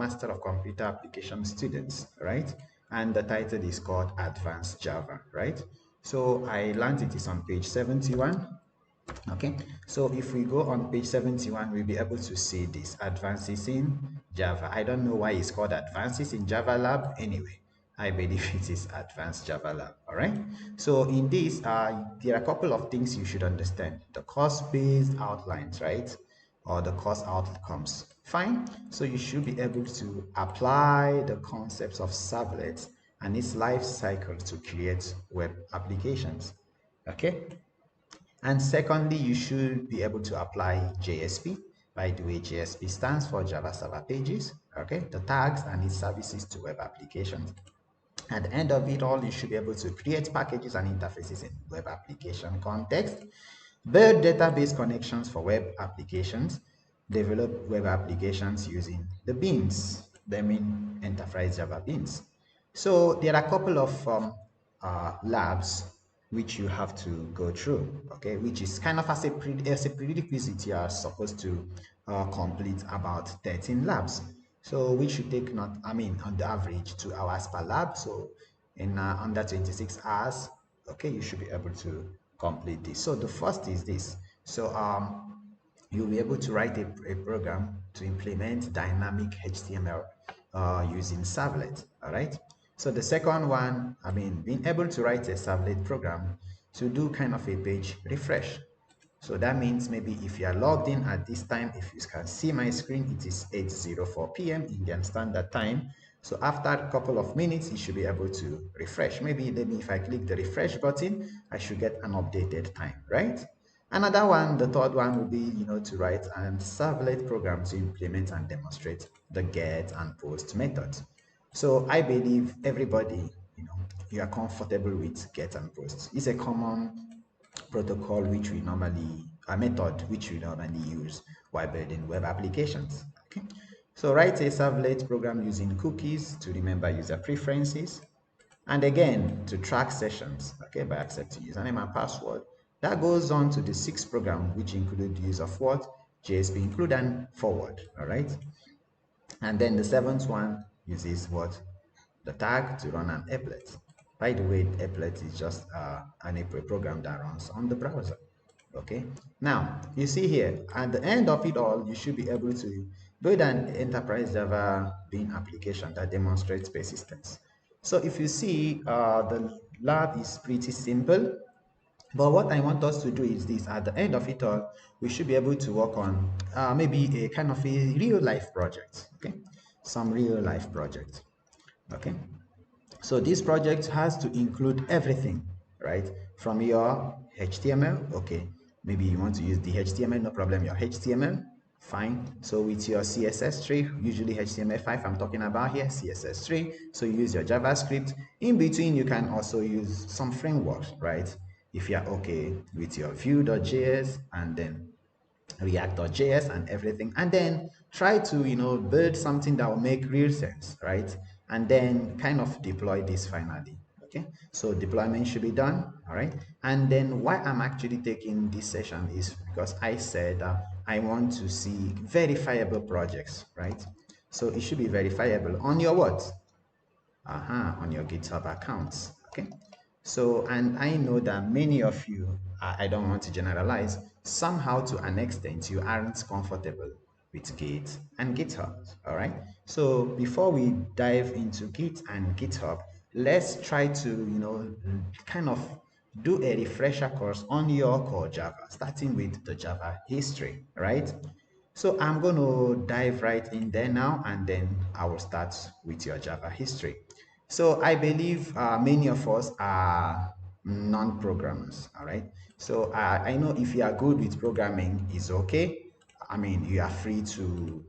Master of Computer Application students, right? And the title is called Advanced Java, right? So I learned it is on page 71. Okay, so if we go on page 71, we'll be able to see this advances in Java. I don't know why it's called advances in Java lab. Anyway, I believe it is advanced Java lab. All right, so in this there are a couple of things you should understand: the course-based outlines, right, or the course outcomes. Fine, so you should be able to apply the concepts of servlets and its life cycle to create web applications. Okay, and secondly, you should be able to apply JSP. By the way, JSP stands for Java Server Pages, okay, the tags and its services to web applications. At the end of it all, you should be able to create packages and interfaces in web application context, build database connections for web applications, develop web applications using the beans, the main enterprise Java beans. So there are a couple of labs which you have to go through, okay, which is kind of as a prerequisite. You are supposed to complete about 13 labs. So we should take not, I mean, on the average 2 hours per lab. So in under 26 hours, okay, you should be able to complete this. So the first is this. So you'll be able to write a program to implement dynamic HTML using servlet. All right. So the second one, I mean, being able to write a servlet program to do kind of a page refresh. So that means maybe if you are logged in at this time, if you can see my screen, it is 8:04 p.m. Indian Standard Time. So after a couple of minutes, you should be able to refresh. Maybe if I click the refresh button, I should get an updated time, right? Another one, the third one will be, to write a servlet program to implement and demonstrate the get and post methods. So I believe everybody, you are comfortable with get and post. It's a common protocol which we normally, a method which we normally use while building web applications. Okay, so write a servlet program using cookies to remember user preferences, and again to track sessions, okay, by accepting username and password. That goes on to the sixth program, which include use of what? JSP include and forward. All right, and then the seventh one uses what? The tag to run an applet. By the way, applet is just an April program that runs on the browser. Okay, now you see here at the end of it all, you should be able to build an enterprise Java Bean application that demonstrates persistence. So if you see, the lab is pretty simple, but what I want us to do is this: at the end of it all, we should be able to work on maybe a kind of a real life project. Okay, some real life project. Okay, so this project has to include everything, right? From your HTML, okay, maybe you want to use the HTML, no problem, your HTML, fine. So with your CSS3, usually HTML5 I'm talking about here, CSS3, so you use your JavaScript. In between, you can also use some frameworks, right? If you're okay with your Vue.js and then React.js and everything, and then try to build something that will make real sense, right? And then kind of deploy this finally. Okay, so deployment should be done. All right, and then why I'm actually taking this session is because I said I want to see verifiable projects, right? So it should be verifiable on your what? On your GitHub accounts. Okay, so, and I know that many of you, I don't want to generalize, somehow to an extent you aren't comfortable with Git and GitHub. All right, so before we dive into Git and GitHub, let's try to kind of do a refresher course on your core Java, starting with the Java history, right? So I'm going to dive right in there now, and then I will start with your Java history. So I believe many of us are non-programmers, all right? So I know if you are good with programming, it's okay. I mean, you are free to,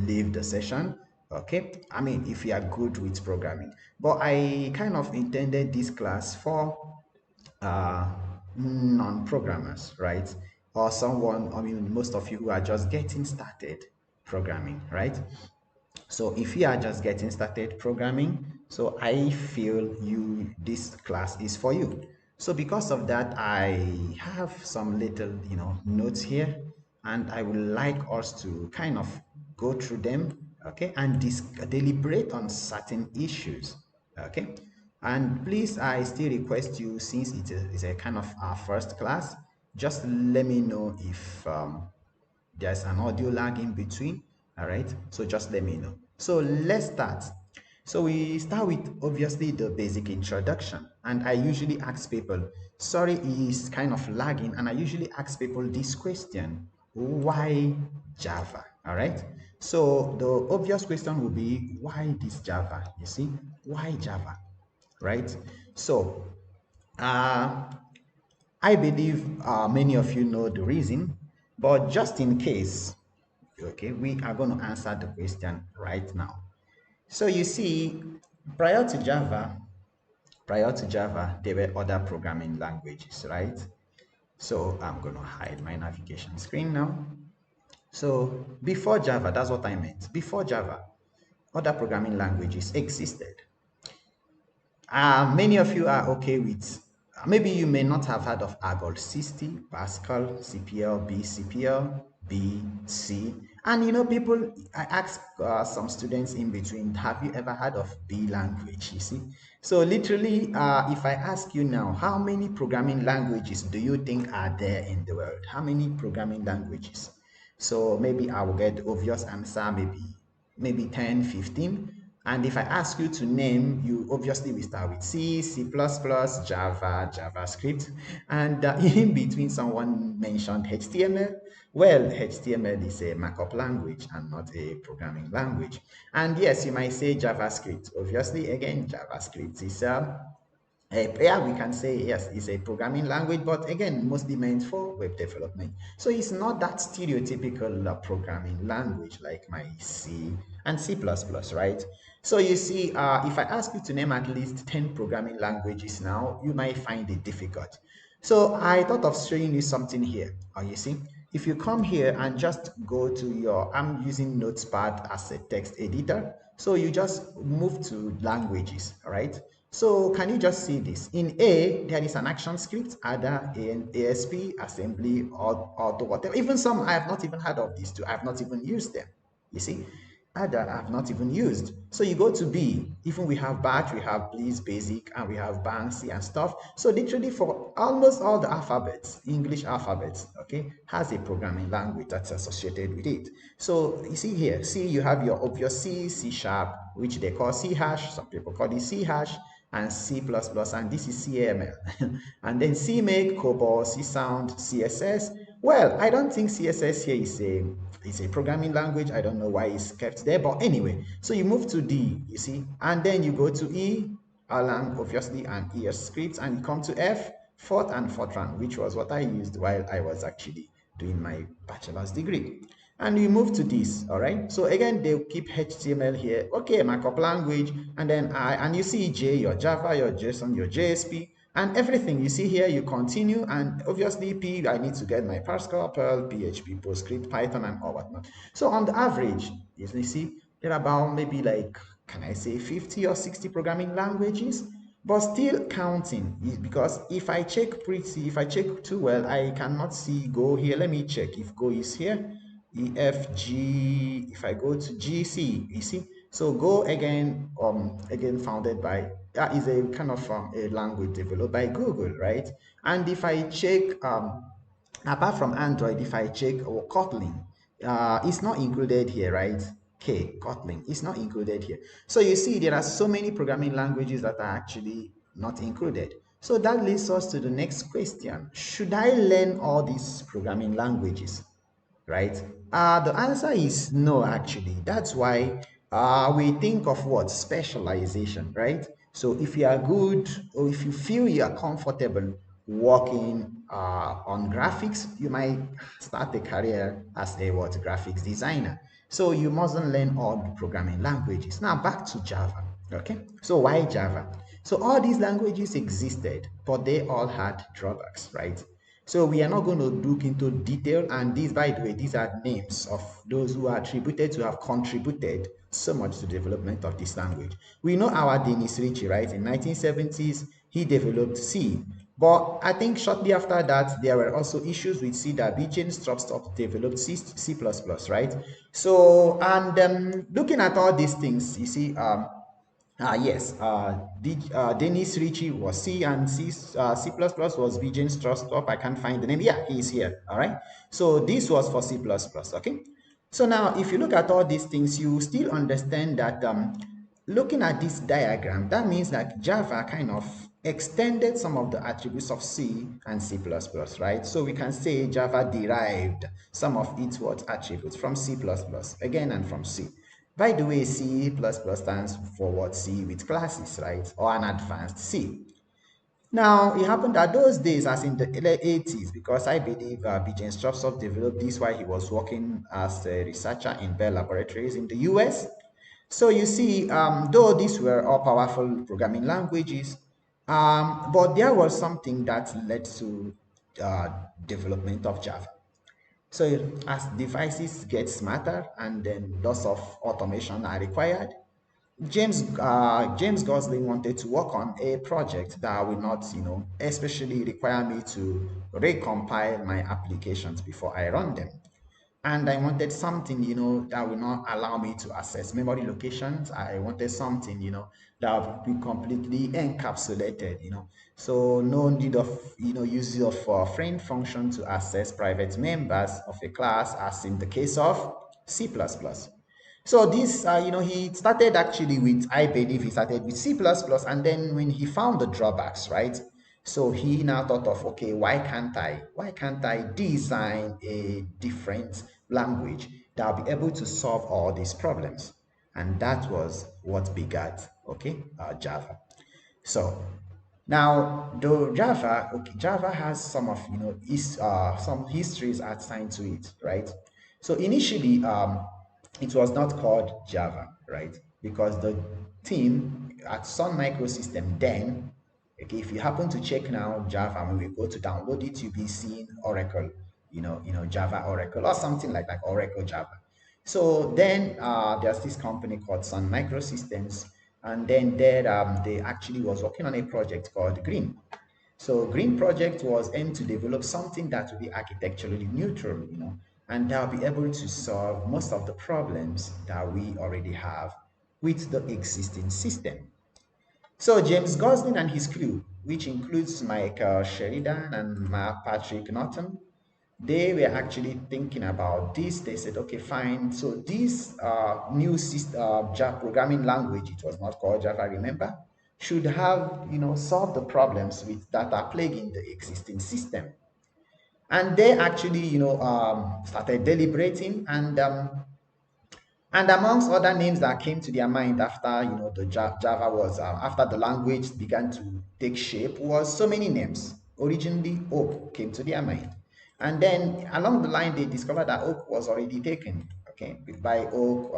leave the session, okay? I mean, if you are good with programming. But I kind of intended this class for non-programmers, right? Or someone, I mean, most of you who are just getting started programming, right? So if you are just getting started programming, so I feel this class is for you. So because of that, I have some little notes here, and I would like us to kind of go through them, okay, and deliberate on certain issues, okay. And please, I still request you, since it's a kind of our first class, just let me know if there's an audio lag in between. All right, so just let me know. So let's start. So we start with obviously the basic introduction, and I usually ask people, sorry it's kind of lagging, and I usually ask people this question: why Java? All right, so the obvious question will be, why this Java? You see, why Java, right? So uh I believe many of you know the reason, but just in case, okay, we are going to answer the question right now. So you see, prior to Java, there were other programming languages, right? So I'm going to hide my navigation screen now. So before Java, that's what I meant. Before Java, other programming languages existed. Many of you are okay with, maybe you may not have heard of Argol 60, Pascal, CPL, B, CPL, B, C. And you know, people, I ask some students in between, have you ever heard of B language? You see? So literally, if I ask you now, how many programming languages do you think are there in the world? How many programming languages? So maybe I will get the obvious answer, maybe 10, 15. And if I ask you to name, you obviously will start with C, C++, Java, JavaScript. And in between, someone mentioned HTML. Well, HTML is a markup language and not a programming language. And yes, you might say JavaScript. Obviously, again, JavaScript is yeah, we can say yes, it's a programming language, but again, mostly meant for web development. So it's not that stereotypical programming language like my C and C++, right? So you see, if I ask you to name at least 10 programming languages now, you might find it difficult. So I thought of showing you something here. You see, if you come here and just go to your, I'm using Notepad as a text editor. So you just move to languages, all right? So can you just see this? In A, there is an action script, ADA, ASP, assembly, or whatever. Even some I have not even heard of these two. I have not even used them. You see? That I've not even used. So you go to B, even we have Batch, we have Please Basic, and we have Banksy and stuff. So literally for almost all the alphabets, English alphabets, okay, has a programming language that's associated with it. So you see here, C, you have your obvious C, C sharp, which they call C hash, some people call it C hash, and C++, and this is CAML. And then CMake, COBOL, CSound, CSS. Well, I don't think CSS here is a programming language. I don't know why it's kept there, but anyway. So you move to D, you see, and then you go to E, Erlang, obviously, and ES scripts, and you come to F, Fort and Fortran, which was what I used while I was actually doing my bachelor's degree. And you move to this, all right? So again, they'll keep HTML here. Okay, markup language, and then and you see J, your Java, your JSON, your JSP, and everything you see here, you continue, and obviously P, I need to get my Pascal, Perl, PHP, PostScript, Python, and all whatnot. So on the average, you see, there are about maybe like, can I say 50 or 60 programming languages? But still counting, because if I check too well, I cannot see Go here. Let me check if Go is here. E, F, G, if I go to G, C, you see? So Go again founded by, that is a kind of a language developed by Google, right? And if I check, apart from Android, if I check Kotlin, it's not included here, right? Kotlin, it's not included here. So you see, there are so many programming languages that are actually not included. So that leads us to the next question. Should I learn all these programming languages? Right? The answer is no, actually. That's why we think of what? Specialization, right? So if you are good, or if you feel you are comfortable working on graphics, you might start a career as a what? Graphics designer. So you mustn't learn all the programming languages. Now back to Java, okay? So why Java? So all these languages existed, but they all had drawbacks, right? So we are not going to look into detail, and these, by the way, these are names of those who are attributed to have contributed so much to the development of this language. We know our Denis Ritchie, right? In 1970s, he developed C. But I think shortly after that, there were also issues with C that James Stropstop developed C++, right? So, and looking at all these things, you see, yes, Dennis Ritchie was C and C++ was Vijay Strostop. I can't find the name. Yeah, he's here. All right. So this was for C++. Okay. So now, if you look at all these things, you still understand that looking at this diagram, that means that Java kind of extended some of the attributes of C and C++, right? So we can say Java derived some of its what attributes from C++, again, and from C. By the way, C++ stands for what? C with classes, right? Or an advanced C. Now, it happened that those days, as in the early 80s, because I believe B.J. Stropsov developed this while he was working as a researcher in Bell Laboratories in the US. So you see, though these were all powerful programming languages, but there was something that led to uh, development of Java. So as devices get smarter and then lots of automation are required, James Gosling wanted to work on a project that will not, especially require me to recompile my applications before I run them. And I wanted something, that will not allow me to access memory locations. I wanted something, that would be completely encapsulated, So no need of, use of friend function to access private members of a class, as in the case of C++. So this, he started actually with, I believe he started with C++, and then when he found the drawbacks, right? So he now thought of, okay, why can't I design a different language that will be able to solve all these problems? And that was what begat, okay, Java. So now, though Java has some of some histories assigned to it, right? So initially, it was not called Java, right? Because the team at Sun Microsystem then, okay, if you happen to check now Java, when we go to download it, you'll be seeing Oracle, Java Oracle or something like Oracle Java. So then there's this company called Sun Microsystems, and then there they actually was working on a project called Green. So Green project was aimed to develop something that will be architecturally neutral, and that will be able to solve most of the problems that we already have with the existing system. So James Gosling and his crew, which includes Michael Sheridan and Mark Patrick Norton, they were actually thinking about this. They said, okay, fine. So this new Java programming language, it was not called Java, remember, should have, solved the problems that are plaguing the existing system. And they actually, started deliberating, and amongst other names that came to their mind after the Java was after the language began to take shape was so many names. Originally, Oak came to their mind, and then along the line they discovered that Oak was already taken, okay, by Oak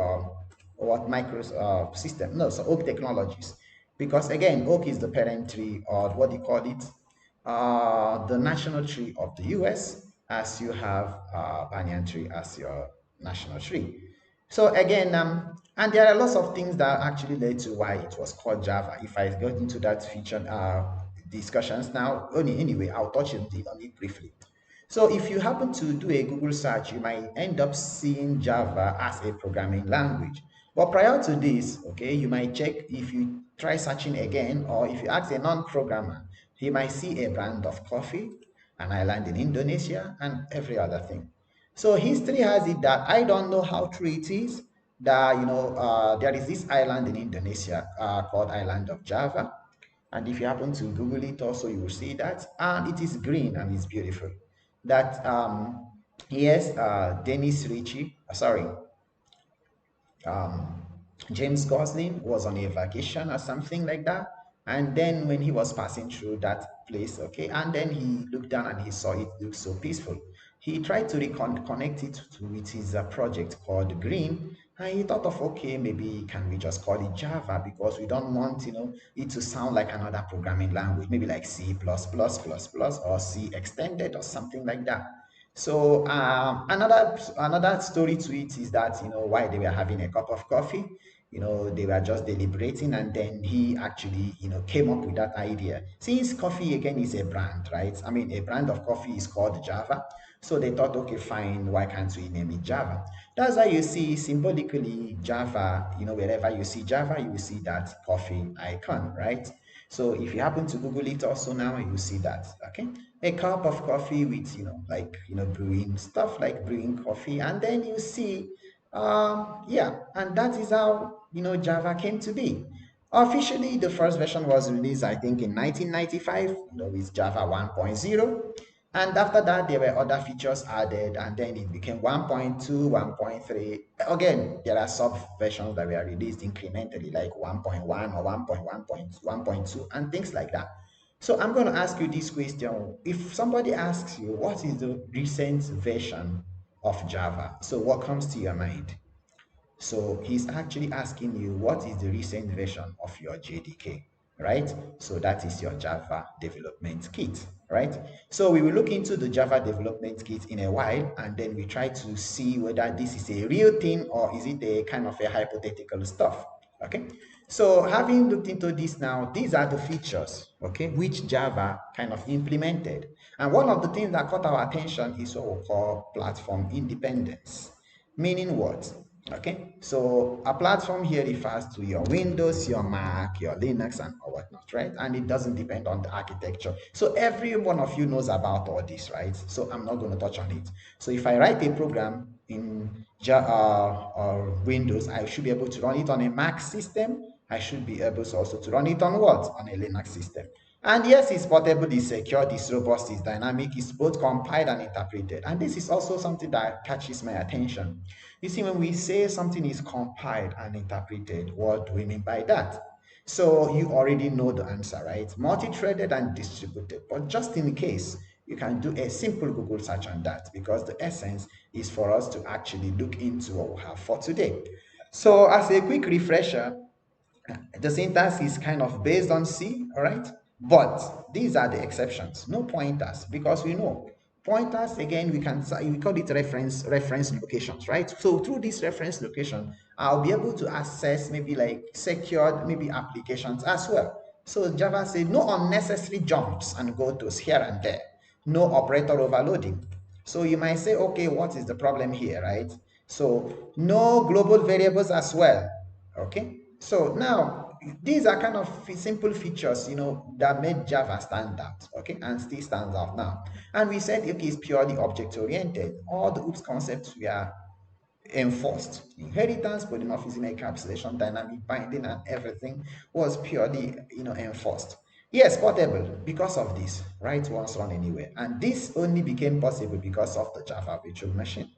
what micro system no so Oak Technologies, because again Oak is the parent tree, or what do you call it, the national tree of the US, as you have banyan tree as your national tree. So again, and there are lots of things that actually led to why it was called Java. If I got into that feature discussions now, only anyway, I'll touch on it briefly. So if you happen to do a Google search, you might end up seeing Java as a programming language. But prior to this, okay, you might check, if you try searching again, or if you ask a non-programmer, he might see a brand of coffee, an island in Indonesia, and every other thing. So history has it that I don't know how true it is that there is this island in Indonesia called Island of Java, and if you happen to Google it, also you will see that, and it is green and it's beautiful. That yes, Dennis Ritchie, sorry, um, James Gosling was on a vacation or something like that. And then when he was passing through that place, okay, and then he looked down and he saw it looked so peaceful. He tried to connect it with his project called Green, and he thought of, okay, maybe can we just call it Java, because we don't want, it to sound like another programming language, maybe like C++, or C extended or something like that. So another story to it is that while they were having a cup of coffee, they were just deliberating, and then he actually came up with that idea. Since coffee again is a brand, right? I mean, a brand of coffee is called Java. So they thought, okay, fine, why can't we name it Java? That's why you see symbolically Java, wherever you see Java, you will see that coffee icon, right? So if you happen to Google it also now, you see that, okay? A cup of coffee with, brewing stuff like brewing coffee. And then you see, yeah, and that is how, Java came to be. Officially, the first version was released, I think, in 1995, with Java 1.0. And after that, there were other features added, and then it became 1.2, 1.3. Again, there are sub versions that were released incrementally, like 1.1 or 1.1.1.2, and things like that. So I'm going to ask you this question. If somebody asks you, what is the recent version of Java? So what comes to your mind? So he's actually asking you, what is the recent version of your JDK, right? So that is your Java development kit, right? So we will look into the Java development kit in a while, and then we try to see whether this is a real thing or is it a kind of a hypothetical stuff, okay? So having looked into this now, these are the features, okay, which Java kind of implemented. And one of the things that caught our attention is what we call platform independence. Meaning what? Okay, so a platform here refers to your Windows, your Mac, your Linux, and or whatnot, right? And it doesn't depend on the architecture. So every one of you knows about all this, right? So I'm not going to touch on it. So if I write a program in Windows, I should be able to run it on a Mac system. I should be able to also to run it on what? On a Linux system. And yes, it's portable, it's secure, it's robust, it's dynamic, it's both compiled and interpreted. And this is also something that catches my attention. You see, when we say something is compiled and interpreted, what do we mean by that? So you already know the answer, right? Multi-threaded and distributed. But just in case, you can do a simple Google search on that, because the essence is for us to actually look into what we have for today. So as a quick refresher, the syntax is kind of based on C, all right? But these are the exceptions, no pointers, because we know pointers, again, we call it reference locations, right? So through this reference location, I'll be able to access maybe like secured maybe applications as well. So Java said no unnecessary jumps and go tos here and there, no operator overloading. So you might say, okay, what is the problem here, right? So no global variables as well, okay? So now these are kind of simple features, that made Java stand out, okay, and still stands out now. And we said, okay, it's purely object oriented. All the OOPS concepts were enforced. Inheritance, polymorphism, encapsulation, dynamic binding, and everything was purely, enforced. Yes, portable because of this, write once, run anywhere. And this only became possible because of the Java virtual machine.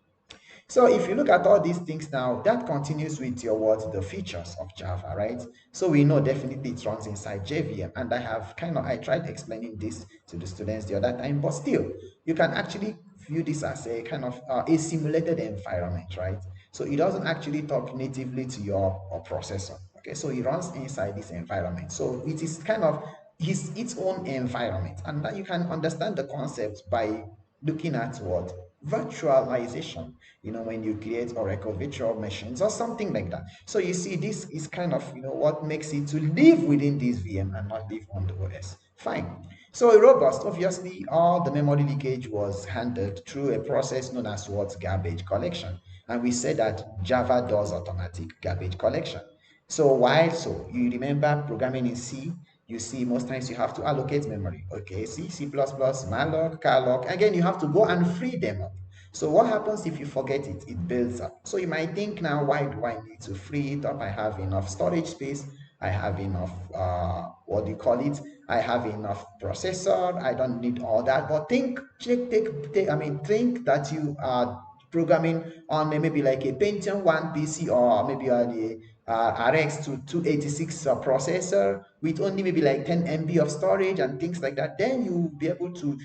So if you look at all these things now, that continues with your what, the features of Java, right? So we know definitely it runs inside JVM, and I tried explaining this to the students the other time, but still, you can actually view this as a kind of a simulated environment, right? So it doesn't actually talk natively to your processor, okay? So it runs inside this environment. So it is kind of its own environment, and that you can understand the concept by looking at what virtualization, when you create Oracle virtual machines or something like that. So you see, this is kind of what makes it to live within this VM and not live on the OS. Fine. So robust, obviously all the memory leakage was handled through a process known as what, garbage collection. And we said that Java does automatic garbage collection. So you remember programming in C, you see most times you have to allocate memory. Okay, C++, malloc, carloc. Again, you have to go and free them up. So what happens if you forget it? It builds up. So you might think now, why do I need to free it up? I have enough storage space. I have enough, what do you call it? I have enough processor. I don't need all that. But think that you are programming on maybe like a Pentium 1 PC, or maybe on a RX 286 processor with only maybe like 10 MB of storage and things like that. Then you'll be able to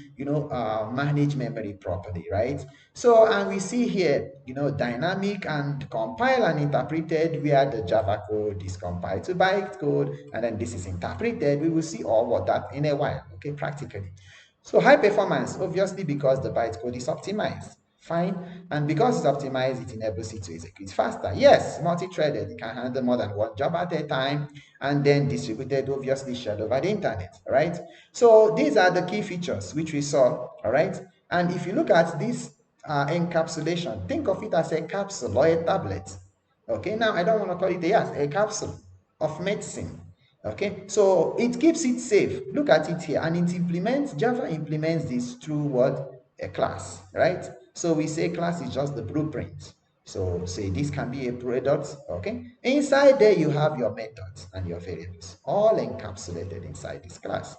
manage memory properly, right? So, and we see here, dynamic and compile and interpreted, where the Java code is compiled to bytecode, and then this is interpreted. We will see all of that in a while, okay, practically. So high performance, obviously because the bytecode is optimized. Fine. And because it's optimized, it enables it to execute faster. Yes, multi-threaded, it can handle more than one job at a time, and then distributed, obviously shared over the internet, right? So these are the key features which we saw, all right? And if you look at this encapsulation, think of it as a capsule or a tablet. Okay, now I don't want to call it a capsule of medicine. Okay, so it keeps it safe. Look at it here, and it implements, Java implements this through what? A class, right? So we say class is just the blueprint. So say this can be a product, okay? Inside there you have your methods and your variables, all encapsulated inside this class.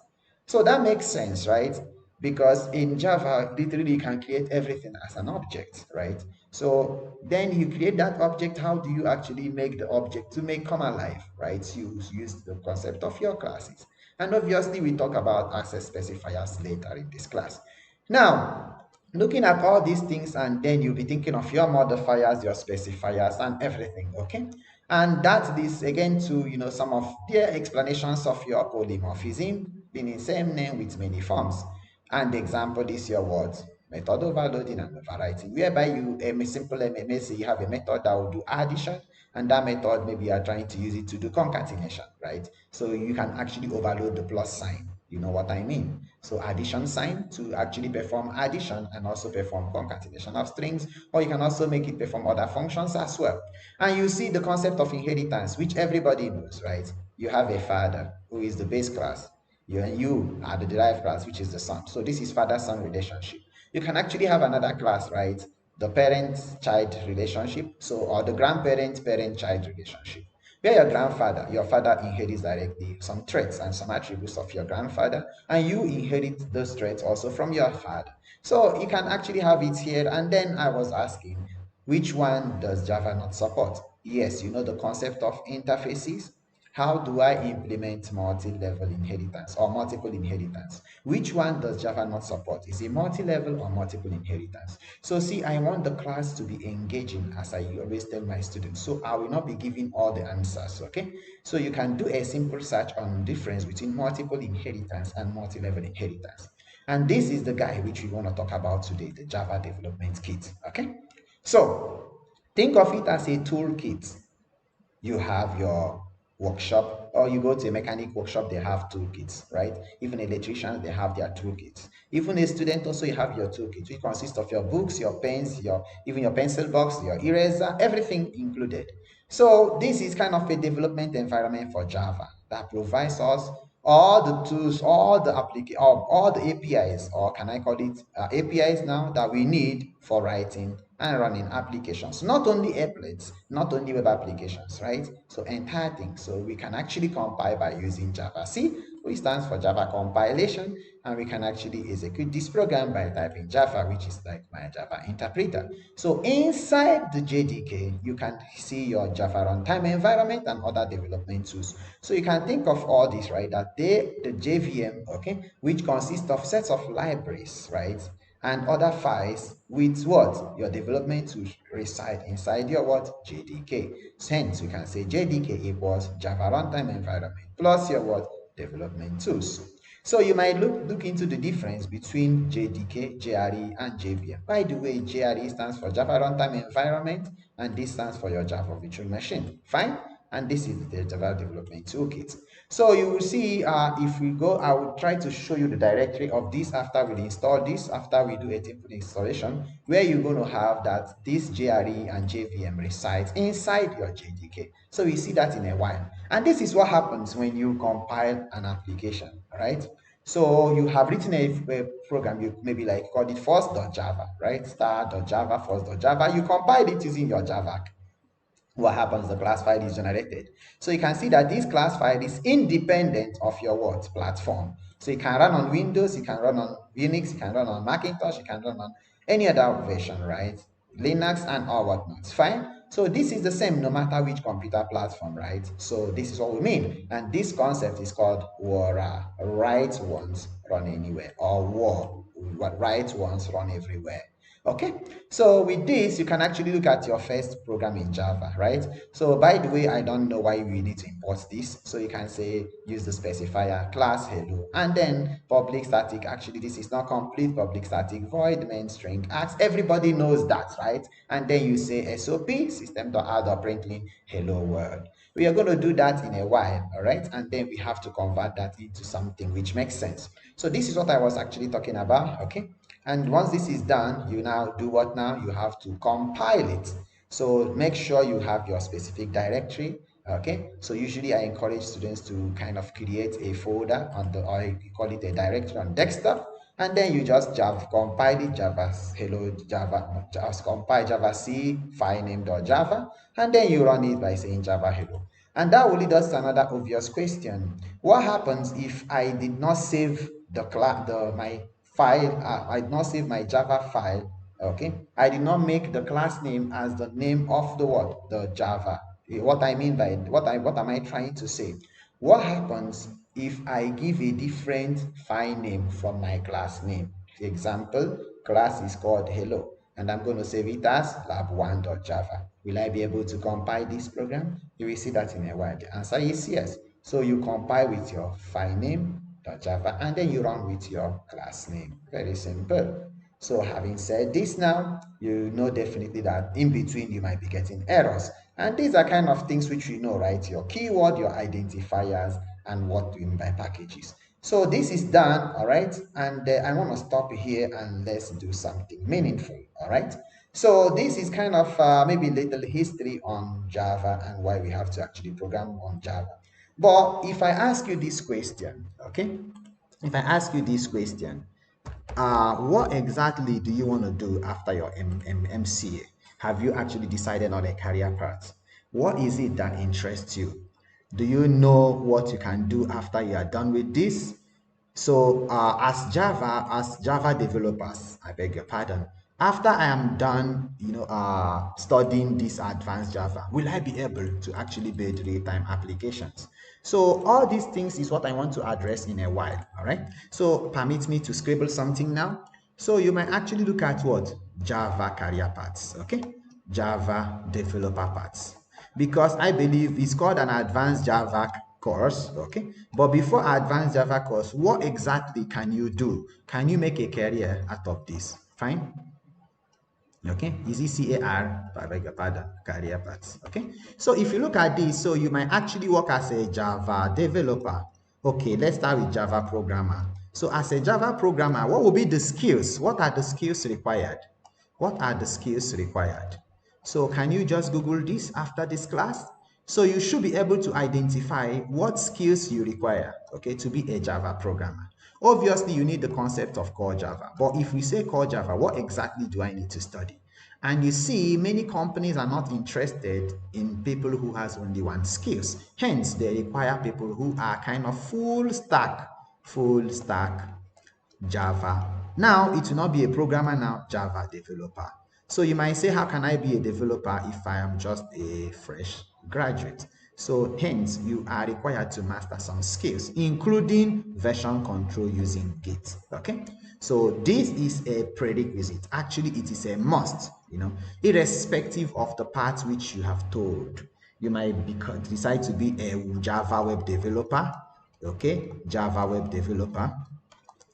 So that makes sense, right? Because in Java, literally you can create everything as an object, right? So then you create that object. How do you actually make the object to make come alive, right? You use the concept of your classes. And obviously we talk about access specifiers later in this class. Now, looking at all these things, and then you'll be thinking of your modifiers, your specifiers, and everything, okay? And that leads again to, some of the explanations of your polymorphism, meaning same name with many forms. And the example is your words, method overloading and overwriting, whereby you, a simple, may say you have a method that will do addition, and that method, maybe you are trying to use it to do concatenation, right? So you can actually overload the plus sign. You know what I mean? So addition sign to actually perform addition and also perform concatenation of strings, or you can also make it perform other functions as well. And you see the concept of inheritance, which everybody knows, right? You have a father who is the base class. You are the derived class, which is the son. So this is father-son relationship. You can actually have another class, right? The parent-child relationship, so, or the grandparent-parent-child relationship, where your grandfather, your father inherits directly some traits and some attributes of your grandfather, and you inherit those traits also from your father. So you can actually have it here. And then I was asking, which one does Java not support? Yes, you know the concept of interfaces. How do I implement multi-level inheritance or multiple inheritance? Which one does Java not support? Is it multi-level or multiple inheritance? So see, I want the class to be engaging, as I always tell my students. So I will not be giving all the answers, okay? So you can do a simple search on difference between multiple inheritance and multi-level inheritance. And this is the guy which we want to talk about today, the Java Development Kit, okay? So think of it as a toolkit. You have your workshop, or you go to a mechanic workshop, they have toolkits, right? Even electricians, they have their toolkits. Even a student also, you have your toolkit, which consists of your books, your pens, even your pencil box, your eraser, everything included. So this is kind of a development environment for Java that provides us all the tools, all the APIs, or can I call it APIs now, that we need for writing and running applications. Not only applets, not only web applications, right? So entire thing. So we can actually compile by using Java C, which stands for Java compilation, and we can actually execute this program by typing Java, which is like my Java interpreter. So inside the JDK, you can see your Java runtime environment and other development tools. So you can think of all this, right? That the JVM, okay, which consists of sets of libraries, right? And other files with what? Your development tools reside inside your what? JDK. Hence, we can say JDK equals Java runtime environment plus your what? Development tools. So you might look into the difference between JDK, JRE, and JVM. By the way, JRE stands for Java Runtime Environment, and this stands for your Java Virtual Machine. Fine? And this is the Java Development Toolkit. So you will see, if we go, I will try to show you the directory of this after we install this, after we do a simple installation, where you're going to have that this JRE and JVM resides inside your JDK. So we see that in a while. And this is what happens when you compile an application, right? So you have written a program, you maybe like called it first.java, right? Star.java, first.java. You compile it using your Java. What happens? The class file is generated. So you can see that this class file is independent of your what? Platform. So you can run on Windows, you can run on Unix, you can run on Macintosh, you can run on any other version, right? Linux and all whatnot. Fine. So this is the same no matter which computer platform, right? So this is what we mean. And this concept is called WARA, write once, run anywhere, or WAR, write once, run everywhere. Okay, so with this, you can actually look at your first program in Java, right? So by the way, I don't know why we need to import this. So you can say use the specifier class hello, and then public static. Actually, this is not complete. Public static void main string ask. Everybody knows that, right? And then you say SOP system.out.println hello world. We are going to do that in a while, all right? And then we have to convert that into something which makes sense. So this is what I was actually talking about, okay? And once this is done, you now do what now? You have to compile it. So make sure you have your specific directory, okay? So usually I encourage students to kind of create a folder on the, or you call it a directory on desktop, and then you just compile it, Java hello Java, just compile Java C file name.java, and then you run it by saying Java hello. And that will lead us to another obvious question. What happens if I did not save my file, I did not save my Java file, okay? I did not make the class name as the name of the what? The Java. What I mean by, what am I trying to say? What happens if I give a different file name from my class name? Example, class is called hello, and I'm going to save it as lab1.java. Will I be able to compile this program? You will see that in a while. The answer is yes. So you compile with your file name.java, and then you run with your class name. Very simple. So having said this now, you know definitely that in between you might be getting errors. And these are kind of things which you know, right? Your keyword, your identifiers, and what we mean by packages. So this is done, all right? And I want to stop here and let's do something meaningful, all right? So this is kind of maybe little history on Java and why we have to actually program on Java. But if I ask you this question, okay? If I ask you this question, what exactly do you want to do after your MCA? Have you actually decided on a career path? What is it that interests you? Do you know what you can do after you are done with this? So as Java developers, I beg your pardon, after I am done, studying this advanced Java, will I be able to actually build real-time applications? So all these things is what I want to address in a while, all right? So permit me to scribble something now. So you might actually look at what? Java career paths, okay? Java developer paths, because I believe it's called an advanced Java course, okay? But before advanced Java course, what exactly can you do? Can you make a career out of this? Fine. Okay, easy CAR, I beg your pardon, career paths. Okay, so if you look at this, so you might actually work as a Java developer. Okay, let's start with Java programmer. So as a Java programmer, what will be the skills? What are the skills required? What are the skills required? So can you just Google this after this class? So you should be able to identify what skills you require, okay, to be a Java programmer. Obviously, you need the concept of core Java. But if we say core Java, what exactly do I need to study? And you see, many companies are not interested in people who has only one skills. Hence, they require people who are kind of full stack Java. Now, it will not be a programmer now, Java developer. So you might say, how can I be a developer if I am just a fresh graduate? So hence, you are required to master some skills, including version control using Git, okay? So this is a prerequisite. Actually, it is a must, irrespective of the part which you have told. You might decide to be a Java web developer, okay? Java web developer,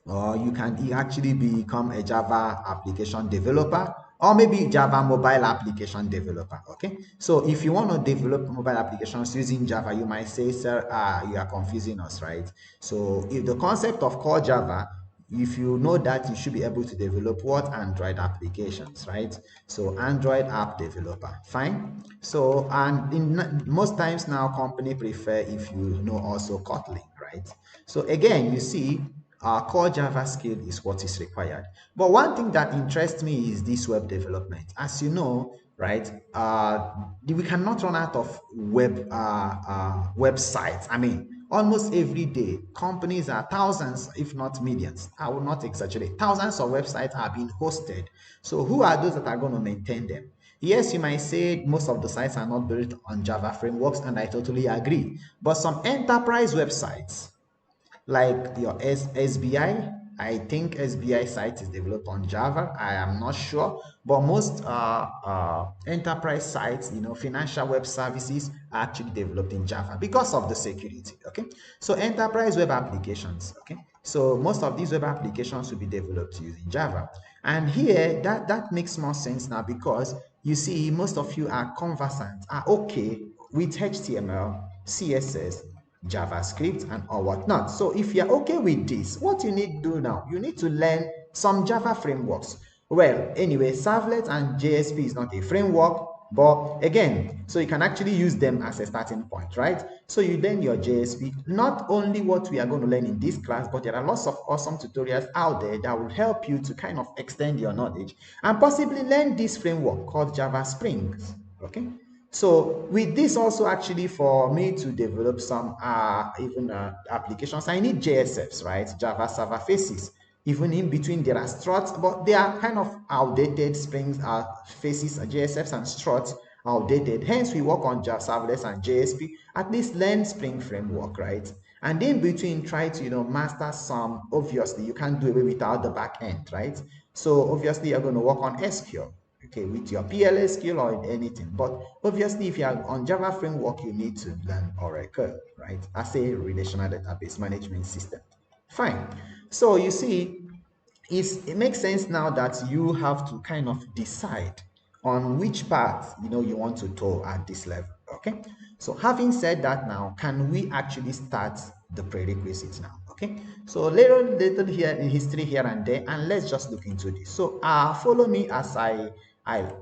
or you can actually become a Java application developer, or maybe Java mobile application developer. Okay, so if you want to develop mobile applications using Java, you might say, sir, you are confusing us, right? So if the concept of core Java, if you know that, you should be able to develop what? Android applications, right? So Android app developer, fine. So, and in most times now, company prefer if you know also Kotlin, right? So again, you see, core Java skill is what is required. But one thing that interests me is this web development. As you know, right, we cannot run out of websites. I mean, almost every day, companies are thousands, if not millions. I will not exaggerate. Thousands of websites are being hosted. So who are those that are going to maintain them? Yes, you might say most of the sites are not built on Java frameworks, and I totally agree. But some enterprise websites, like your SBI, I think SBI site is developed on Java. I am not sure, but most enterprise sites, financial web services are actually developed in Java because of the security. Okay, so enterprise web applications. Okay, so most of these web applications will be developed using Java, and here that makes more sense now because you see most of you are conversant, are okay with HTML, CSS, JavaScript, and or whatnot. So if you're okay with this, what you need to do now, you need to learn some Java frameworks. Well, anyway, Servlet and JSP is not a framework, but again, so you can actually use them as a starting point, right? So you learn your JSP, not only what we are going to learn in this class, but there are lots of awesome tutorials out there that will help you to kind of extend your knowledge and possibly learn this framework called Java Springs, okay? So with this also actually for me to develop some even applications, I need JSFs, right? Java server faces. Even in between there are struts, but they are kind of outdated. Springs are faces, JSFs and struts outdated. Hence we work on Java serverless and JSP, at least learn Spring framework, right? And in between try to master some. Obviously you can't do away without the back end, right? So obviously you're going to work on SQL, okay, with your PLS skill or in anything. But obviously, if you are on Java framework, you need to learn Oracle, right, as a relational database management system. Fine. So you see, it makes sense now that you have to kind of decide on which path you want to tow at this level. Okay, so having said that, now can we actually start the prerequisites now? Okay, so little here in history here and there, and let's just look into this. So follow me as I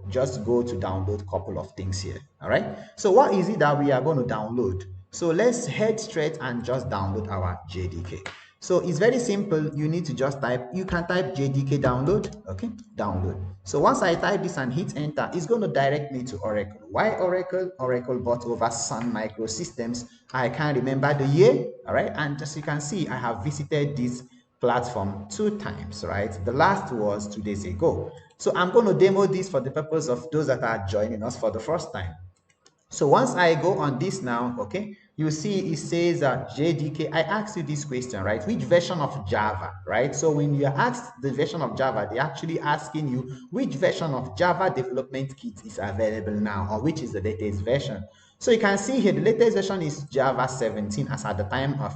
just go to download a couple of things here. All right, so what is it that we are going to download? So let's head straight and just download our JDK. So it's very simple. You need to just type, you can type JDK download, okay, download. So once I type this and hit enter, it's going to direct me to Oracle. Why Oracle? Oracle bought over Sun Microsystems. I can't remember the year, all right? And as you can see, I have visited this platform 2 times, right? The last was 2 days ago. So I'm going to demo this for the purpose of those that are joining us for the first time. So once I go on this now, okay, you see it says JDK. I asked you this question, right? Which version of Java, right? So when you ask the version of Java, they're actually asking you which version of Java development kit is available now, or which is the latest version. So you can see here the latest version is Java 17 as at the time of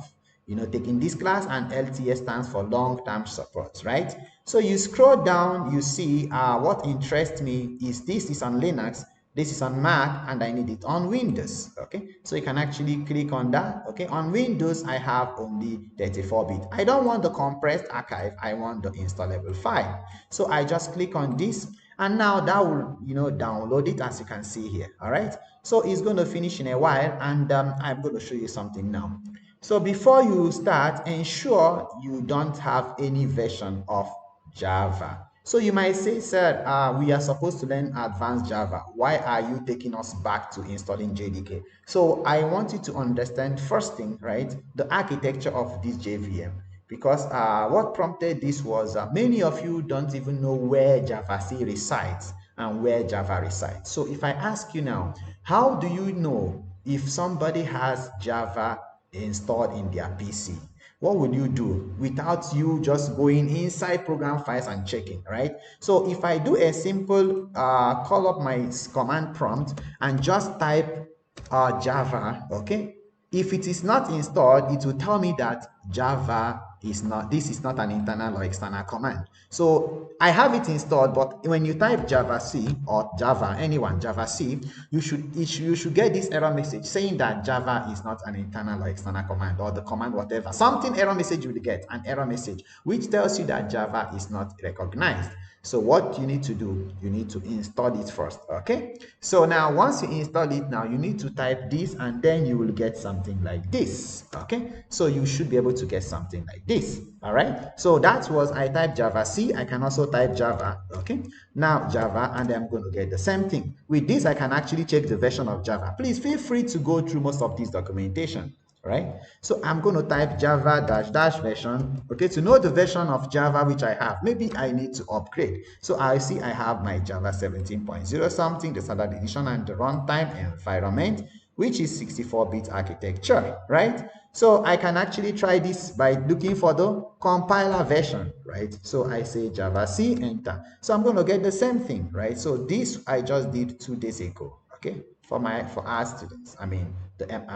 taking this class, and LTS stands for long-term support, right? So you scroll down, you see what interests me is this is on Linux, this is on Mac, and I need it on Windows. Okay, so you can actually click on that. Okay, on Windows I have only 34-bit. I don't want the compressed archive, I want the installable file. So I just click on this, and now that will download it, as you can see here. All right, so it's going to finish in a while, and I'm going to show you something now. So before you start, ensure you don't have any version of Java. So you might say, sir, we are supposed to learn advanced Java. Why are you taking us back to installing JDK? So I want you to understand first thing, right, the architecture of this JVM. Because what prompted this was many of you don't even know where Java-C resides and where Java resides. So if I ask you now, how do you know if somebody has Java installed in their PC? What would you do without you just going inside program files and checking, right? So if I do a simple call up my command prompt and just type Java, okay, if it is not installed, it will tell me that Java is not, this is not an internal or external command. So I have it installed, but when you type Java C or Java, anyone, Java C, you should get this error message saying that Java is not an internal or external command, or the command whatever. Something error message you will get, an error message, which tells you that Java is not recognized. So what you need to do, you need to install it first, okay? So now once you install it, now you need to type this, and then you will get something like this, okay? So you should be able to get something like this, all right? So that was, I typed Java C. I can also type Java, okay? Now Java, and I'm going to get the same thing. With this, I can actually check the version of Java. Please feel free to go through most of this documentation, right? So I'm going to type Java -- version, okay, to know the version of Java which I have. Maybe I need to upgrade. So I see I have my Java 17.0 something, the standard edition and the runtime environment, which is 64-bit architecture, right? So I can actually try this by looking for the compiler version, right? So I say Java C, enter. So I'm going to get the same thing, right? So this I just did 2 days ago, okay? For our students, I mean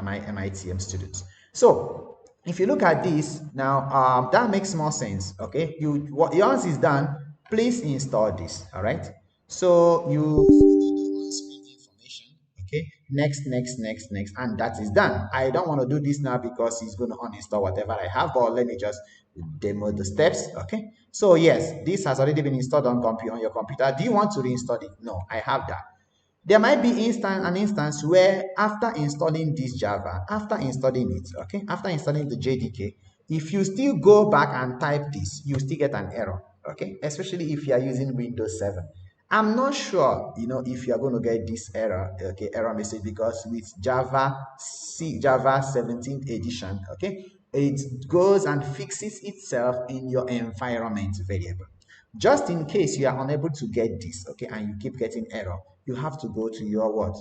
my MITM students. So if you look at this now, that makes more sense, okay? What yours is done, please install this, all right? So you information, okay? Next, and that is done. I don't want to do this now because it's going to uninstall whatever I have, but let me just demo the steps, okay? So yes, this has already been installed on your computer. Do you want to reinstall it? No, I have that. There might be an instance where after installing this Java, after installing it, okay, after installing the JDK, if you still go back and type this, you still get an error, okay, especially if you are using Windows 7. I'm not sure, if you are going to get this error, okay, error message, because with Java 17th edition, okay, it goes and fixes itself in your environment variable. Just in case you are unable to get this, okay, and you keep getting error, you have to go to your what?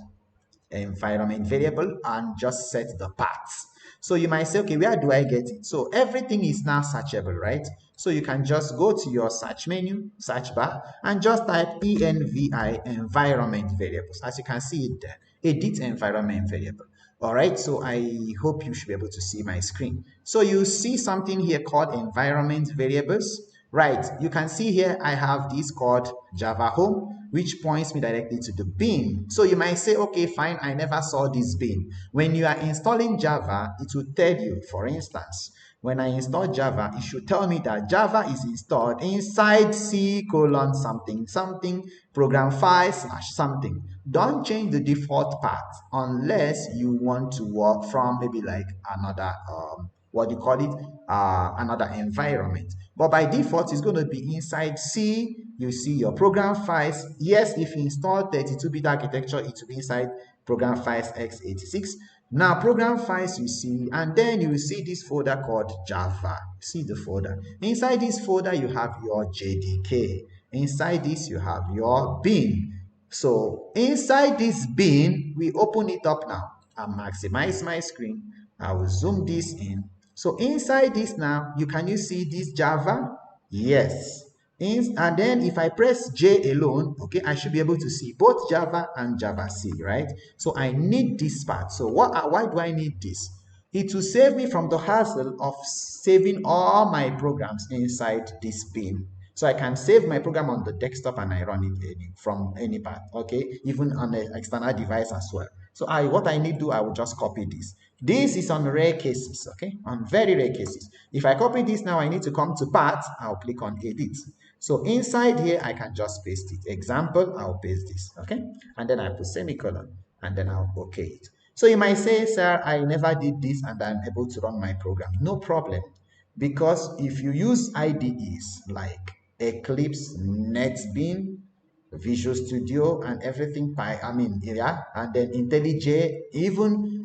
Environment variable and just set the paths. So you might say, okay, where do I get it? So everything is now searchable, right? So you can just go to your search menu, search bar, and just type envi environment variables. As you can see it there, edit environment variable. All right, so I hope you should be able to see my screen. So you see something here called environment variables. Right, you can see here I have this called Java Home, which points me directly to the bin. So you might say, okay, fine, I never saw this bin. When you are installing Java, it will tell you, for instance, when I install Java, it should tell me that Java is installed inside C colon something, something, program file slash something. Don't change the default path unless you want to work from maybe like another what do you call it, another environment. But by default, it's going to be inside C. You see your program files. Yes, if you install 32-bit architecture, it will be inside program files x86. Now, program files you see, and then you will see this folder called Java. See the folder. Inside this folder, you have your JDK. Inside this, you have your bin. So inside this bin, we open it up now. I maximize my screen. I will zoom this in. So inside this now, can you see this Java? Yes. And then if I press J alone, okay, I should be able to see both Java and Java C, right? So I need this part. So why do I need this? It will save me from the hassle of saving all my programs inside this bin. So I can save my program on the desktop and I run it from any part, okay, even on an external device as well. So what I need to do, I will just copy this. This is on rare cases, okay, on very rare cases. If I copy this now, I need to come to path, I'll click on edit. So inside here, I can just paste it. Example, I'll paste this, okay, and then I put semicolon, and then I'll okay it. So you might say, sir, I never did this and I'm able to run my program. No problem, because if you use IDEs like Eclipse, NetBeans, Visual Studio, and everything, and then IntelliJ, even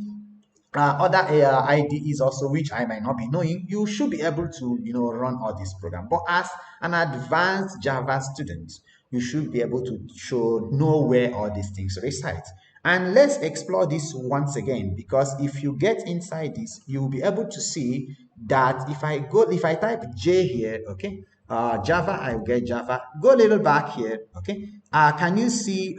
other IDEs also, which I might not be knowing, you should be able to, run all this program. But as an advanced Java student, you should be able to know where all these things reside. And let's explore this once again, because if you get inside this, you'll be able to see that if I type J here, okay, Java, I will get Java. Go a little back here, okay. Can you see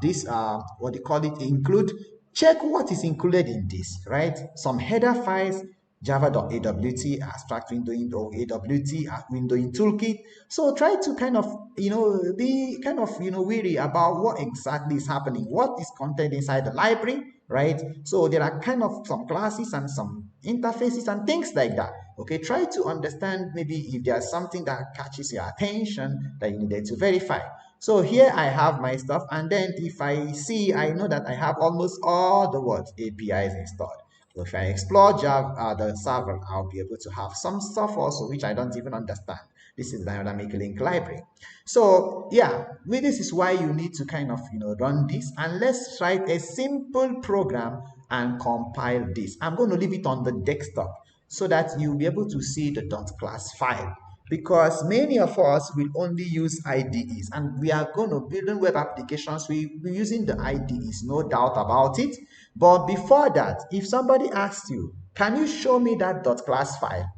this, what do you call it, include? Check what is included in this, right? Some header files, java.awt, abstract windowing, or awt, windowing toolkit. So try to kind of, be kind of, weary about what exactly is happening, what is contained inside the library, right? So there are kind of some classes and some interfaces and things like that. Okay, try to understand maybe if there's something that catches your attention that you needed to verify. So here I have my stuff, and then if I see, I know that I have almost all the APIs installed. So if I explore Java, the server, I'll be able to have some stuff also which I don't even understand. This is the dynamic link library. So yeah, this is why you need to kind of run this, and let's write a simple program and compile this. I'm going to leave it on the desktop so that you'll be able to see the .class file, because many of us will only use IDEs, and we are going to build web applications. We're using the IDEs, no doubt about it. But before that, if somebody asks you, can you show me that .class file?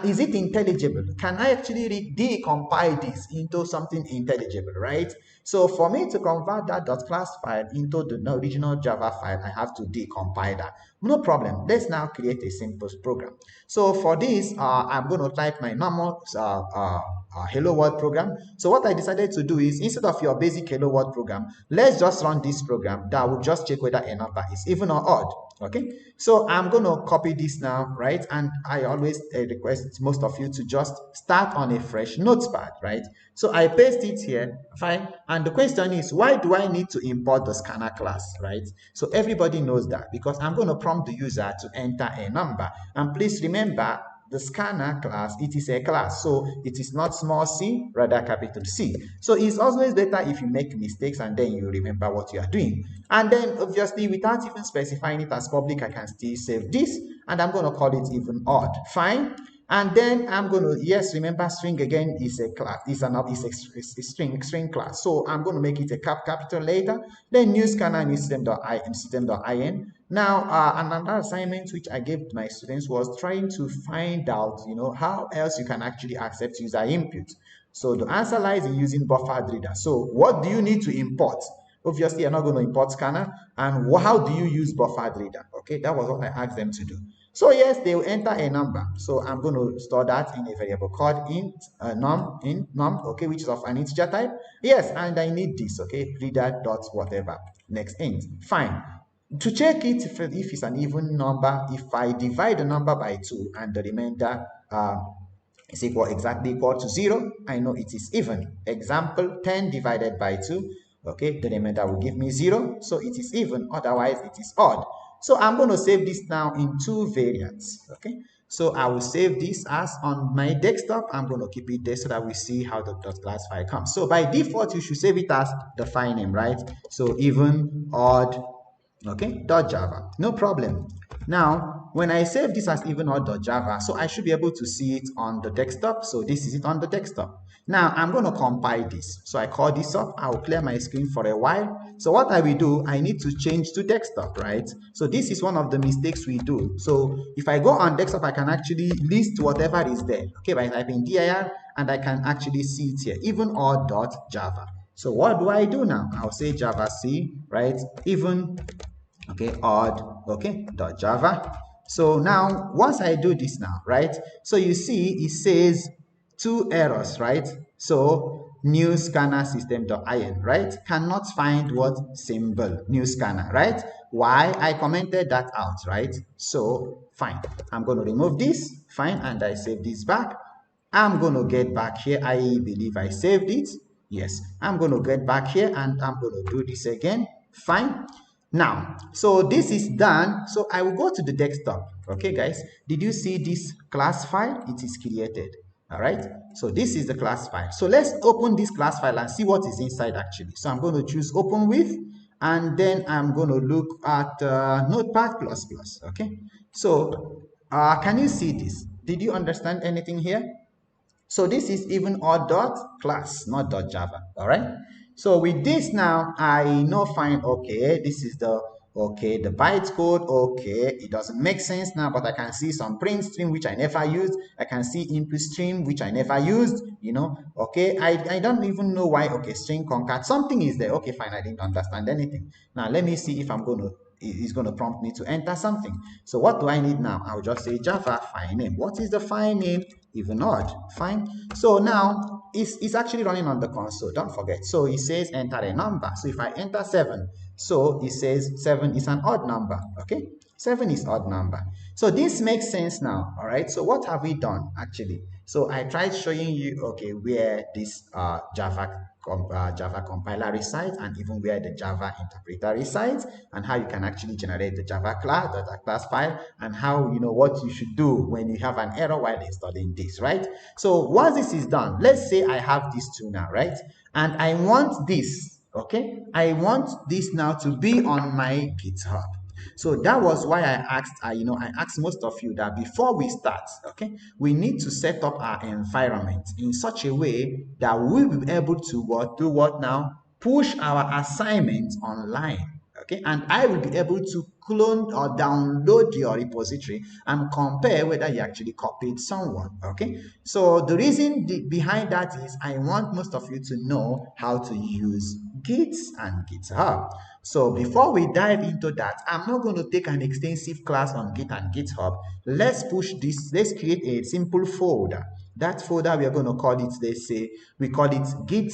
Is it intelligible? Can I actually decompile this into something intelligible, right? So for me to convert that .class file into the original Java file, I have to decompile that. No problem. Let's now create a simple program. So for this, I'm going to type my normal hello world program. So what I decided to do is, instead of your basic hello world program, let's just run this program that will just check whether a number is even or odd. Okay, so I'm going to copy this now, right? And I always request most of you to just start on a fresh notepad, right? So I paste it here, fine. And the question is, why do I need to import the scanner class, right? So everybody knows that, because I'm going to prompt the user to enter a number. And please remember, the scanner class, it is a class, so it is not small c, rather capital C. So it's always better if you make mistakes and then you remember what you are doing. And then obviously, without even specifying it as public, I can still save this, and I'm going to call it even odd, fine. And then I'm going to, yes, remember string again is a class, is a string class. So I'm going to make it a capital later. Then new scanner new system.in. Now, another assignment which I gave to my students was trying to find out, how else you can actually accept user input. So the answer lies in using buffered reader. So what do you need to import? Obviously, you're not going to import scanner. And how do you use buffered reader? Okay, that was what I asked them to do. So yes, they will enter a number. So I'm going to store that in a variable called int num, okay, which is of an integer type. Yes, and I need this, okay, reader dot whatever, next int, fine. To check it if it's an even number, if I divide the number by 2 and the remainder is exactly equal to 0, I know it is even. Example, 10 divided by 2, okay, the remainder will give me 0, so it is even, otherwise it is odd. So I'm going to save this now in 2 variants, okay? So I will save this as on my desktop. I'm going to keep it there so that we see how the .class file comes. So by default, you should save it as the file name, right? So even, odd, okay, .java, no problem. Now, when I save this as even .java, so I should be able to see it on the desktop. So this is it on the desktop. Now, I'm going to compile this. So I call this up. I will clear my screen for a while. So what I will do, I need to change to desktop, right? So this is one of the mistakes we do. So if I go on desktop, I can actually list whatever is there, okay, by typing dir, and I can actually see it here, even .java. So what do I do now? I'll say Java C, right? Even, okay, odd, okay, .java. So now, once I do this now, right? So you see, it says 2 errors, right? So new scanner system.in, right? Cannot find what symbol, new scanner, right? Why? I commented that out, right? So fine, I'm going to remove this, fine, and I save this back. I'm going to get back here. I believe I saved it. Yes, I'm going to get back here and I'm going to do this again, fine. Now, so this is done. So I will go to the desktop. Okay, guys, did you see this class file? It is created. All right, so this is the class file. So let's open this class file and see what is inside actually. So I'm going to choose open with, and then I'm going to look at Notepad++. Okay, so can you see this? Did you understand anything here? So this is even odd.class, not .java, all right? So with this now, I know fine, okay, this is the bytecode, okay, it doesn't make sense now, but I can see some print stream, which I never used. I can see input stream, which I never used, okay, I don't even know why, okay, string concat, something is there, okay, fine, I didn't understand anything. Now, let me see if it's going to prompt me to enter something. So what do I need now? I'll just say Java file name. What is the file name? Even odd, fine. So now it's actually running on the console, don't forget. So it says enter a number. So if I enter 7, so it says 7 is an odd number, okay? 7 is odd number. So this makes sense now, all right? So what have we done actually? So I tried showing you, okay, where this Java compiler resides, and even where the Java interpreter resides, and how you can actually generate the Java class file, and how, what you should do when you have an error while installing this, right? So once this is done, let's say I have these two now, right? And I want this, okay? I want this now to be on my GitHub. So that was why I asked, I asked most of you that before we start, okay, we need to set up our environment in such a way that we will be able to do what now? Push our assignments online. Okay, and I will be able to clone or download your repository and compare whether you actually copied someone. Okay, so the reason behind that is I want most of you to know how to use Git and GitHub. So before we dive into that, I'm not going to take an extensive class on Git and GitHub. Let's push this. Let's create a simple folder. That folder we are going to call it, let's say we call it Git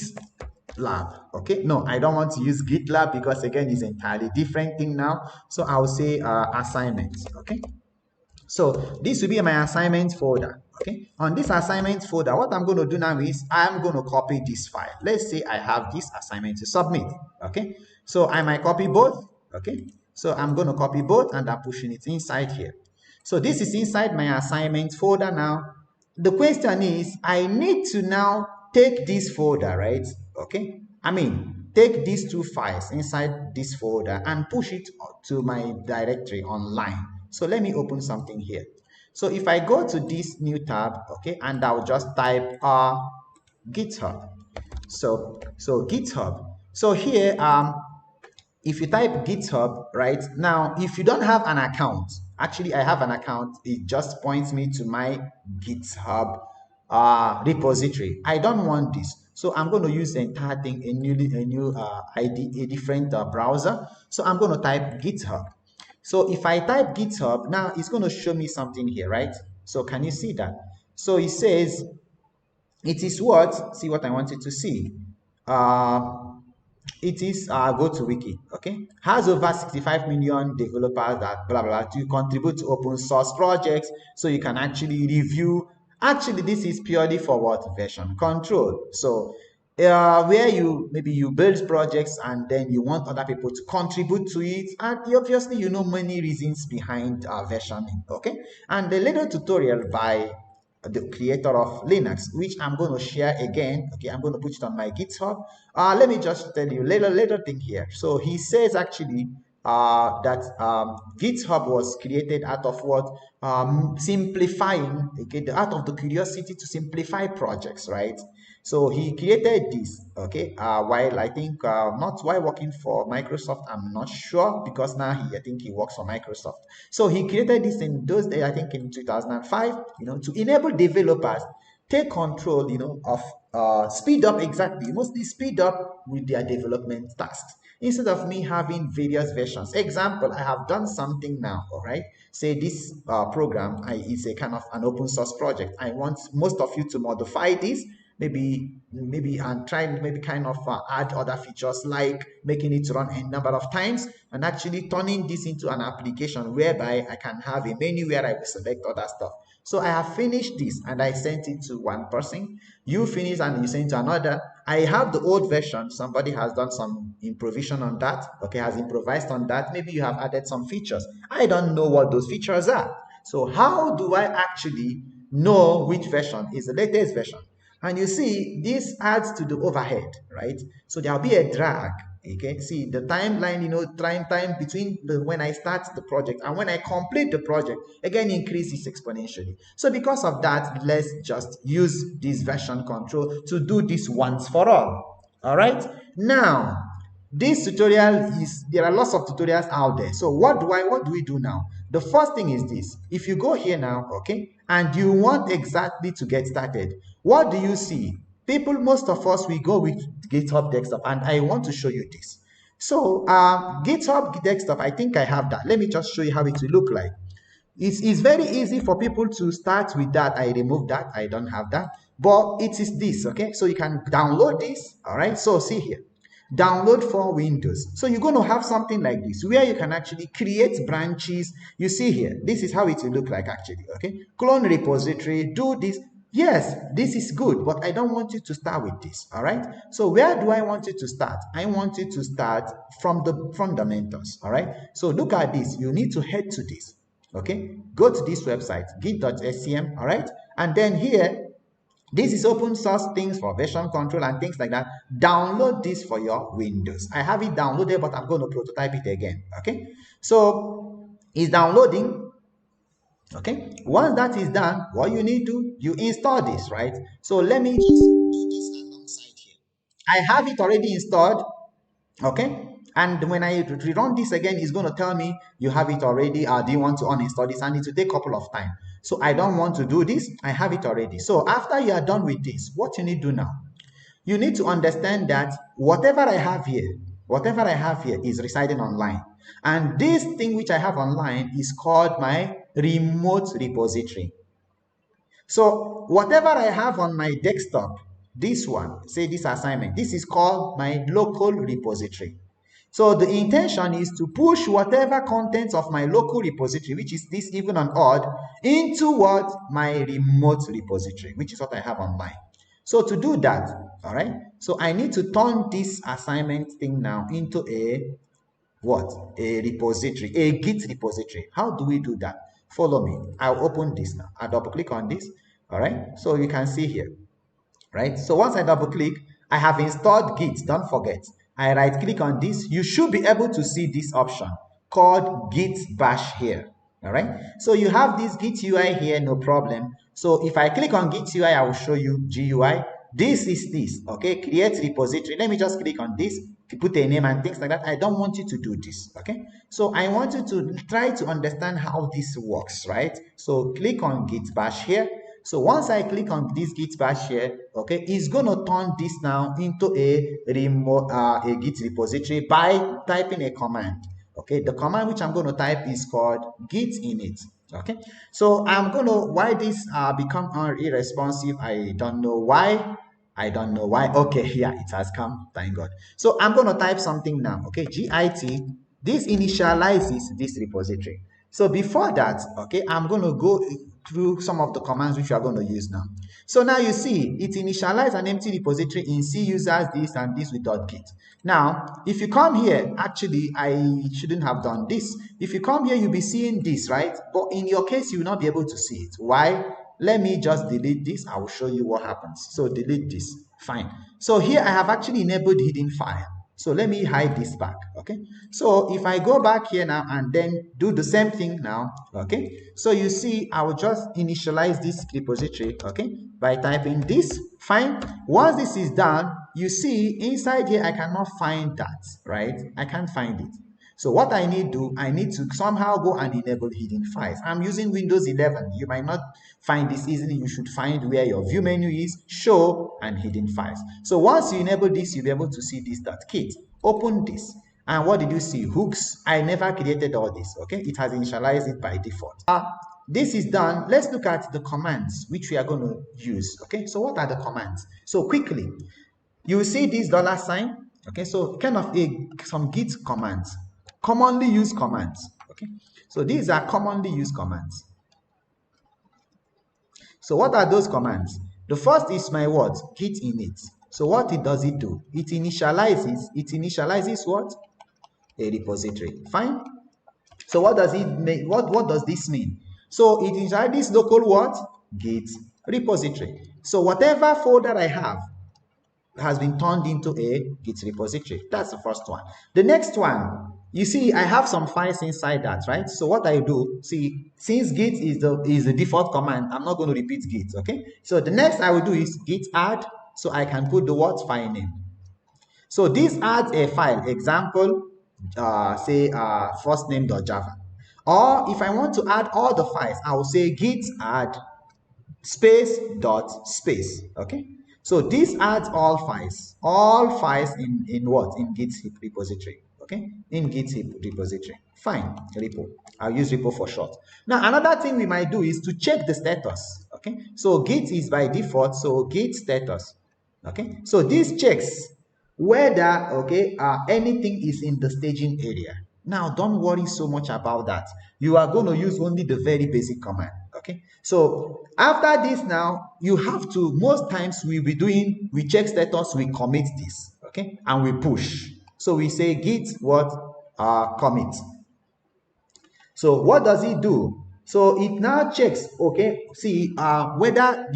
lab. Okay, no, I don't want to use GitLab because again it's entirely different thing now. So I'll say assignments. Okay, so this will be my assignment folder. Okay, on this assignment folder, what I'm going to do now is I'm going to copy this file. Let's say I have this assignment to submit. Okay, so I might copy both. Okay, so I'm going to copy both and I'm pushing it inside here. So this is inside my assignment folder now. The question is, I need to now take this folder, right? Okay, I mean, take these two files inside this folder and push it to my directory online. So let me open something here. So if I go to this new tab, okay, and I'll just type GitHub. So GitHub. So here, if you type GitHub right now, if you don't have an account, actually I have an account, it just points me to my GitHub repository. I don't want this, so I'm going to use the entire thing, a new ID, a different browser. So I'm going to type GitHub. So if I type GitHub now, it's going to show me something here, right? So can you see that? So it says it is what, see what I wanted to see. It is go to wiki. Okay, has over 65 million developers that blah blah to contribute to open source projects, so you can actually review. Actually this is purely for what? Version control. So where you maybe you build projects and then you want other people to contribute to it, and obviously you know many reasons behind versioning. Okay, and the little tutorial by the creator of Linux, which I'm going to share again. Okay, I'm going to put it on my GitHub. Let me just tell you little thing here. So he says actually that GitHub was created out of what? Simplifying, okay, out of the curiosity to simplify projects, right? So he created this, okay, while I think not while working for Microsoft, I'm not sure, because now I think he works for Microsoft. So he created this in those days, I think in 2005, to enable developers take control, of speed up, exactly, mostly speed up with their development tasks. Instead of me having various versions. Example, I have done something now, all right? Say this program is a kind of an open source project. I want most of you to modify this, maybe and try maybe kind of add other features like making it run a number of times and actually turning this into an application whereby I can have a menu where I will select other stuff. So I have finished this and I sent it to one person. You finish and you send it to another. I have the old version. Somebody has done some improvisation on that. Okay, has improvised on that. Maybe you have added some features. I don't know what those features are. So how do I actually know which version is the latest version? And you see, this adds to the overhead, right? So there'll be a drag. Okay, see the timeline, time between when I start the project and when I complete the project again increases exponentially. So because of that, let's just use this version control to do this once for all. All right, now this tutorial is, there are lots of tutorials out there. So what do we do now? The first thing is this. If you go here now, okay, and you want exactly to get started, what do you see? People, most of us, we go with GitHub desktop, and I want to show you this. So GitHub desktop, I think I have that. Let me just show you how it will look like. It's very easy for people to start with that. I removed that. I don't have that. But it is this, okay? So you can download this, all right? So see here. Download for Windows. So you're going to have something like this where you can actually create branches. You see here, this is how it will look like actually, okay? Clone repository, do this. Yes, this is good, but I don't want you to start with this, all right? So where do I want you to start? I want you to start from the fundamentals, all right? So look at this. You need to head to this, okay? Go to this website, git.scm, all right? And then here, this is open source things for version control and things like that. Download this for your Windows. I have it downloaded, but I'm going to prototype it again, okay? So it's downloading. Okay, once that is done, what you need to, you install this, right? So let me just do this alongside here. I have it already installed. Okay, And when I rerun this again, it's going to tell me you have it already. Do you want to uninstall this? And it will take a couple of time. So I don't want to do this. I have it already. So after you are done with this, what you need to do now, you need to understand that whatever I have here is residing online. And this thing which I have online is called my remote repository. So whatever I have on my desktop, this one, say this assignment, this is called my local repository. So the intention is to push whatever contents of my local repository, which is this even and odd, into what? My remote repository, which is what I have online. So to do that, all right, so I need to turn this assignment thing now into a what? A repository, a Git repository. How do we do that? Follow me. I'll open this now. I'll double click on this. All right, so you can see here, right? So once I double click, I have installed Git. Don't forget, I right click on this. You should be able to see this option called Git Bash here. All right, so you have this Git UI here, no problem. So if I click on Git UI, I will show you GUI. This is this, okay? Create repository. Let me just click on this, put a name and things like that. I don't want you to do this, okay? So I want you to try to understand how this works, right? So click on Git Bash here. So once I click on this Git Bash here, okay, it's gonna turn this now into a remote a Git repository by typing a command. Okay, the command which I'm going to type is called git init. Okay, so I'm going to, why this become irresponsive, I don't know why. Okay, yeah, it has come, thank God. So I'm going to type something now. Okay, git, this initializes this repository. So before that, okay, I'm going to go through some of the commands which we are going to use now. So now you see it initializes an empty repository in C users this and this with .git. Now, if you come here, actually, I shouldn't have done this. If you come here, you'll be seeing this, right? But in your case, you will not be able to see it. Why? Let me just delete this. I will show you what happens. So delete this. Fine. So here I have actually enabled hidden file. So let me hide this back, okay? So if I go back here now and then do the same thing now, okay? So you see, I will just initialize this repository, okay? By typing this, fine. Once this is done, you see inside here, I cannot find that, right? I can't find it. So what I need to somehow go and enable hidden files. I'm using Windows 11. You might not find this easily. You should find where your view menu is, show, and hidden files. So once you enable this, you'll be able to see this .kit. Open this. And what did you see? Hooks. I never created all this, okay? It has initialized it by default. This is done. Let's look at the commands which we are going to use, okay? So what are the commands? So quickly, you will see this $sign, okay? So kind of some Git commands. Commonly used commands, okay? So these are commonly used commands. So what are those commands? The first is my what? Git init. So what does it do? It initializes what? A repository. Fine. So what does it mean? What does this mean? So it initializes local what? Git repository. So whatever folder I have has been turned into a Git repository. That's the first one. The next one, you see, I have some files inside that, right? So what I do, see, since Git is the default command, I'm not going to repeat Git, okay? So the next I will do is git add, so I can put the what file name. So this adds a file, example, say first name.java. Or if I want to add all the files, I will say git add space, okay? So this adds all files in what? In Git heap repository, okay? In Git heap repository. Fine, repo. I'll use repo for short. Now, another thing we might do is to check the status, okay? So Git is by default, so Git status, okay? So this checks whether, okay, anything is in the staging area. Now, don't worry so much about that. You are going to use only the very basic command, okay? So after this now, you have to, most times we check status, we commit this, okay? And we push. So we say git what? Commit. So what does it do? So it now checks, okay, see whether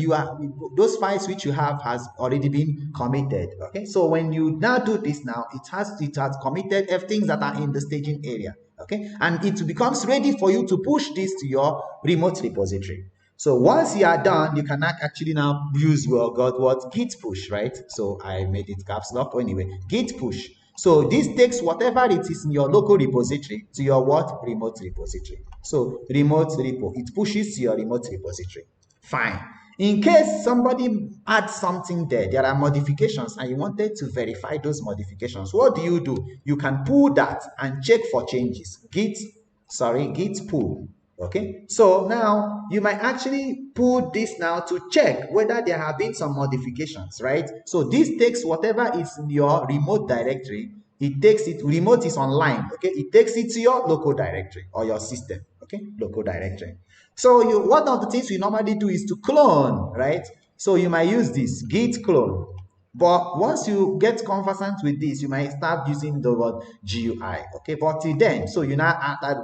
those files which you have has already been committed, okay? So when you now do this now, it has committed things that are in the staging area, okay? And it becomes ready for you to push this to your remote repository. So once you are done, you can actually now use what git push, right? So I made it caps lock anyway, git push. So this takes whatever it is in your local repository to your what? Remote repository. So remote repo, it pushes to your remote repository. Fine. In case somebody adds something there, there are modifications and you wanted to verify those modifications, what do? You can pull that and check for changes. Git pull. Okay, so now you might actually pull this now to check whether there have been some modifications, right? So this takes whatever is in your remote directory, it takes it, remote is online, okay, it takes it to your local directory or your system, okay, local directory. So one of the things we normally do is to clone, right? So you might use this git clone. But once you get conversant with this, you might start using the word GUI, okay? But till then, so you now add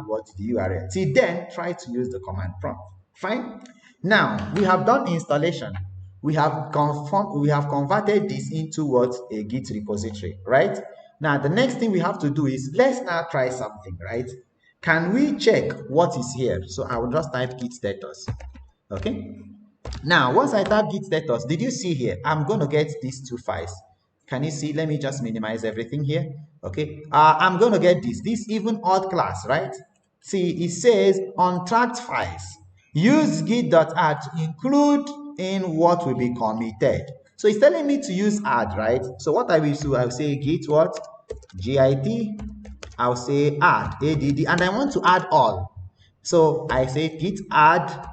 what the URL. Till then, try to use the command prompt. Fine. Now we have done installation. We have converted this into what? A Git repository, right? Now the next thing we have to do is let's now try something, right? Can we check what is here? So I will just type git status, okay? Now, once I type git status, did you see here? I'm going to get these two files. Can you see? Let me just minimize everything here. Okay. I'm going to get this even odd class, right? See, it says untracked files. Use git.add to include in what will be committed. So it's telling me to use add, right? So what I will do, I'll say git what? Git. I'll say add, add, and I want to add all. So I say git add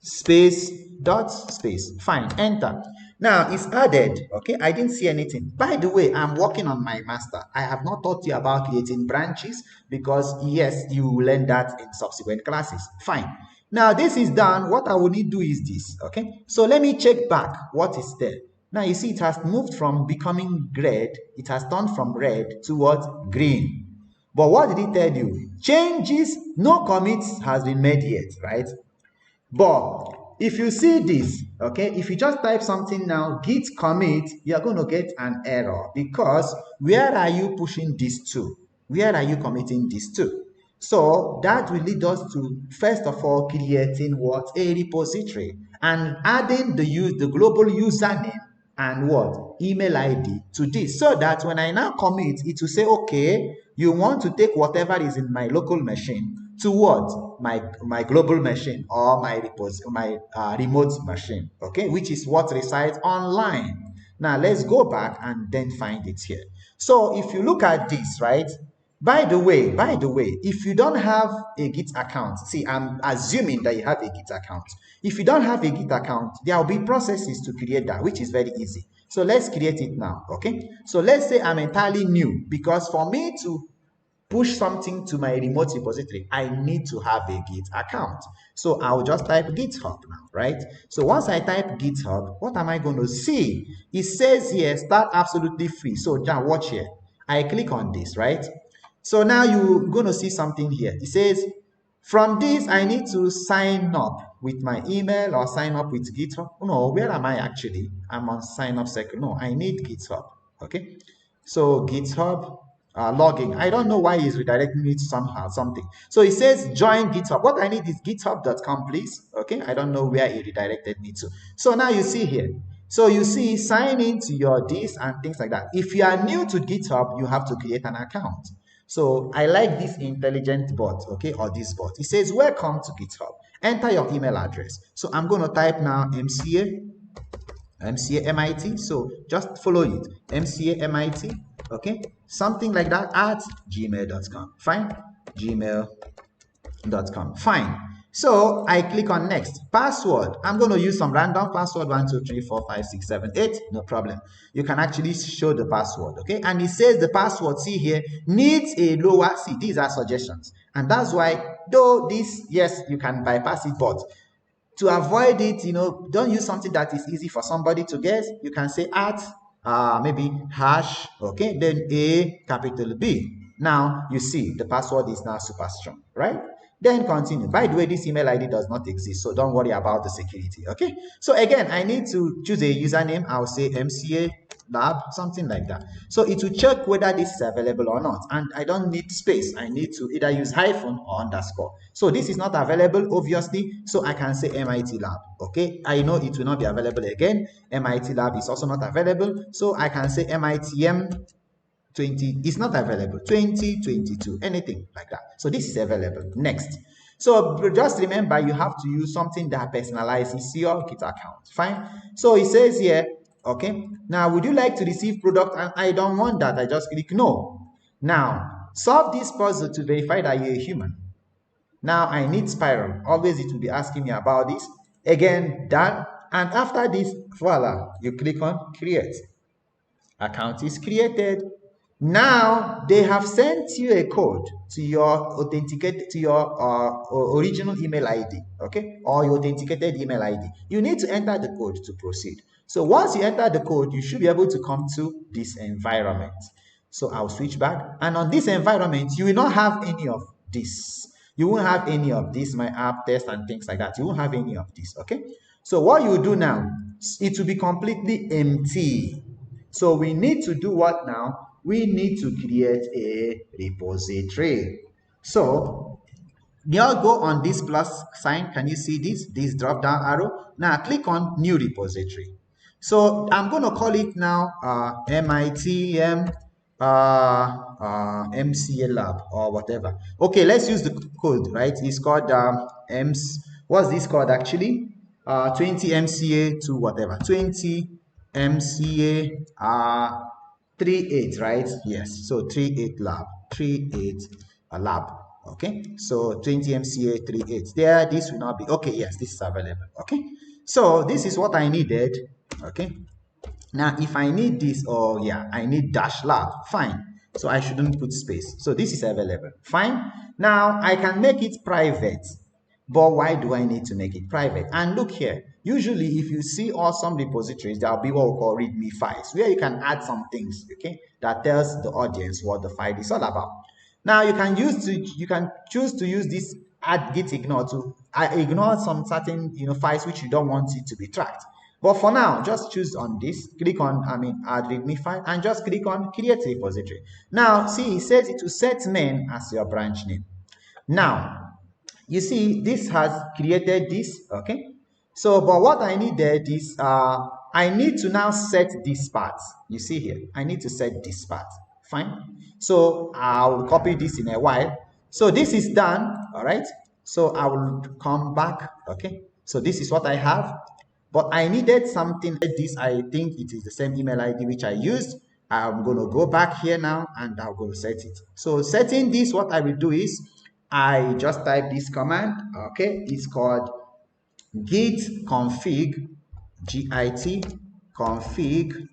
space dot space. Fine, enter. Now it's added. Okay, I didn't see anything. By the way, I'm working on my master. I have not taught you about creating branches because yes, you will learn that in subsequent classes. Fine. Now this is done. What I will need to do is this. Okay, so let me check back what is there. Now you see it has moved from becoming red. It has turned from red to what? Green. But what did it tell you? Changes, no commits has been made yet, right? But if you see this, okay, if you just type something now, git commit, you're going to get an error because where are you pushing this to? Where are you committing this to? So that will lead us to, first of all, creating what? A repository and adding the global username and what? Email ID to this, so that when I now commit, it will say, okay, you want to take whatever is in my local machine to what? My global machine or my remote machine, okay, which is what resides online. Now let's go back and then find it here. So if you look at this, right? By the way, if you don't have a Git account, see, I'm assuming that you have a Git account. If you don't have a Git account, there will be processes to create that, which is very easy. So let's create it now, okay? So let's say I'm entirely new, because for me to push something to my remote repository, I need to have a Git account. So I'll just type GitHub now, right? So once I type GitHub, what am I going to see? It says here, start absolutely free. So now watch here. I click on this, right? So now you're going to see something here. It says, from this, I need to sign up with my email or sign up with GitHub. No, where am I actually? I'm on sign up second. No, I need GitHub. Okay. So GitHub login. I don't know why he's redirecting me to something. So it says join GitHub. What I need is github.com, please. Okay. I don't know where he redirected me to. So now you see here. So you see sign into your this and things like that. If you are new to GitHub, you have to create an account. So I like this intelligent bot, okay, or this bot. It says, welcome to GitHub. Enter your email address. So I'm going to type now MCA MIT. So just follow it. MCA MIT, okay, something like that at gmail.com. Fine, gmail.com. Fine. So I click on next. Password. I'm going to use some random password 1, 2, 3, 4, 5, 6, 7, 8. No problem. You can actually show the password. Okay. And it says the password, see here, needs a lower C. These are suggestions. And that's why, though this, yes, you can bypass it, but to avoid it, don't use something that is easy for somebody to guess. You can say at maybe hash, okay, then a capital B. Now you see the password is now super strong, right? Then continue. By the way, this email ID does not exist, so don't worry about the security, okay? So again, I need to choose a username. I'll say MCA lab, something like that. So it will check whether this is available or not. And I don't need space. I need to either use hyphen or underscore. So this is not available, obviously. So I can say MIT lab, okay? I know it will not be available again. MIT lab is also not available. So I can say MITM 20, it's not available. 2022, anything like that. So this is available. Next. So just remember, you have to use something that personalizes your Git account. Fine. So it says here, okay, now would you like to receive product? And I don't want that. I just click no. Now solve this puzzle to verify that you're a human. Now I need spiral. Always it will be asking me about this. Again, done. And after this, voila, you click on create. Account is created. Now they have sent you a code to your original email ID, okay, or your authenticated email ID. You need to enter the code to proceed. So once you enter the code, you should be able to come to this environment. So I'll switch back, and on this environment, you will not have any of this. You won't have any of this, my app test and things like that. You won't have any of this, okay? So what you do now, it will be completely empty. So we need to do what now? We need to create a repository. So now go on this plus sign. Can you see this drop down arrow? Now click on new repository. So I'm going to call it now MITM MCA lab or whatever. Okay, let's use the code, right? It's called what's this called actually? 20MCA to whatever. 20MCA 38, right? Yes. So 38 lab. 38 lab. Okay. So 20MCA 38. There, this will not be okay. Yes, this is available. Okay. So this is what I needed. Okay. Now, if I need this, oh yeah, I need dash lab. Fine. So I shouldn't put space. So this is available. Fine. Now I can make it private. But why do I need to make it private? And look here. Usually, if you see awesome repositories, there will be what we call README files, where you can add some things, okay, that tells the audience what the file is all about. Now you can choose to use this add git ignore to ignore some certain files which you don't want it to be tracked. But for now, just choose on this, click on add readme file, and just click on create repository. Now see, it says it will set main as your branch name. Now you see this has created this, okay? So but what I needed is I need to now set this part. You see here, I need to set this part. Fine. So I'll copy this in a while. So this is done, all right? So I will come back, okay? So this is what I have, but I needed something like this. I think it is the same email ID which I used. I'm going to go back here now and I'm going to set it. So setting this, what I will do is I just type this command, okay? It's called git config, git config.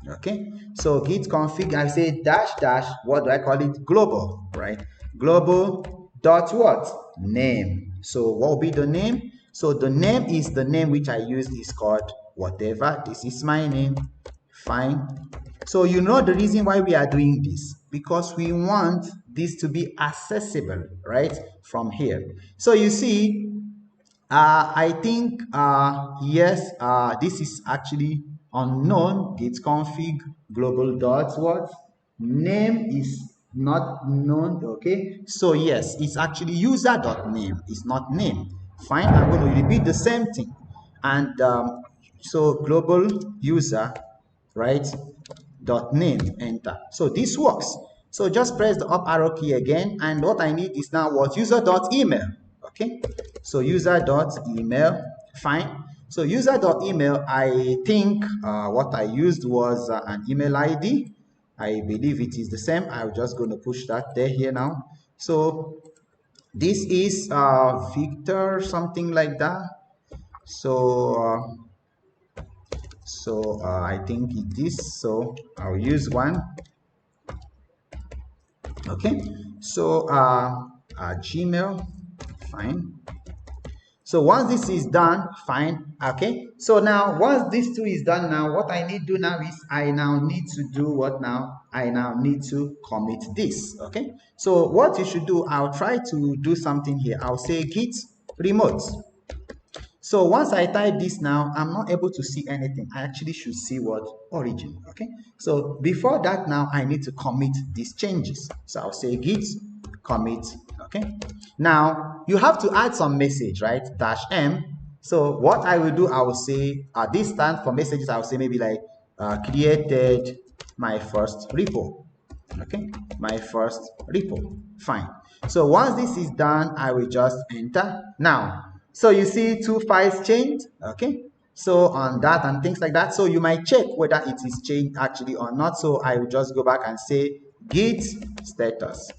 Okay, so git config, I say dash, what do I call it? Global, right? Global dot what? Name. So what will be the name? So the name is the name which I used is called whatever. This is my name. Fine. So you know the reason why we are doing this, because we want this to be accessible, right? From here. So you see, I think yes, this is actually unknown. Git config global dot what? Name is not known, okay? So yes, it's actually user.name, it's not name. Fine, I'm going to repeat the same thing. And so global user, right, dot name, enter. So this works. So just press the up arrow key again, and what I need is now what? User.email. Okay, so user.email, fine. So user.email, I think what I used was an email ID. I believe it is the same. I'm just going to push that there here now. So this is Victor, something like that. So I think it is. So I'll use one. Okay. So Gmail, fine. So once this is done, fine. Okay. So now once this two is done, now what I need to do now is I now need to do what now? I now need to commit this. Okay. So what you should do, I'll try to do something here. I'll say git remote. So once I type this now, I'm not able to see anything. I actually should see what? Origin. Okay. So before that now, I need to commit these changes. So I'll say git commit. Okay. Now you have to add some message, right? -m. So what I will do, I will say this stands for messages. I will say maybe like created my first repo. Okay, my first repo. Fine. So once this is done, I will just enter. Now, so you see two files changed. Okay, so on that and things like that. So you might check whether it is changed actually or not. So I will just go back and say git status.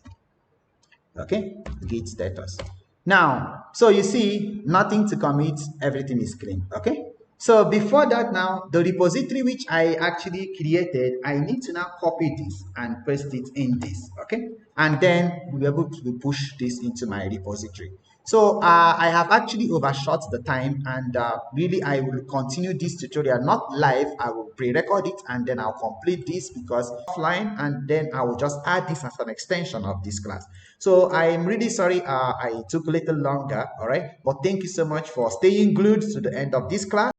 Okay, git status. Now, so you see nothing to commit, everything is clean. Okay, so before that, now the repository which I actually created, I need to now copy this and paste it in this. Okay, and then we'll be able to push this into my repository. So I have actually overshot the time, and really I will continue this tutorial not live. I will pre-record it and then I'll complete this because offline, and then I will just add this as an extension of this class. So I'm really sorry I took a little longer, all right, but thank you so much for staying glued to the end of this class.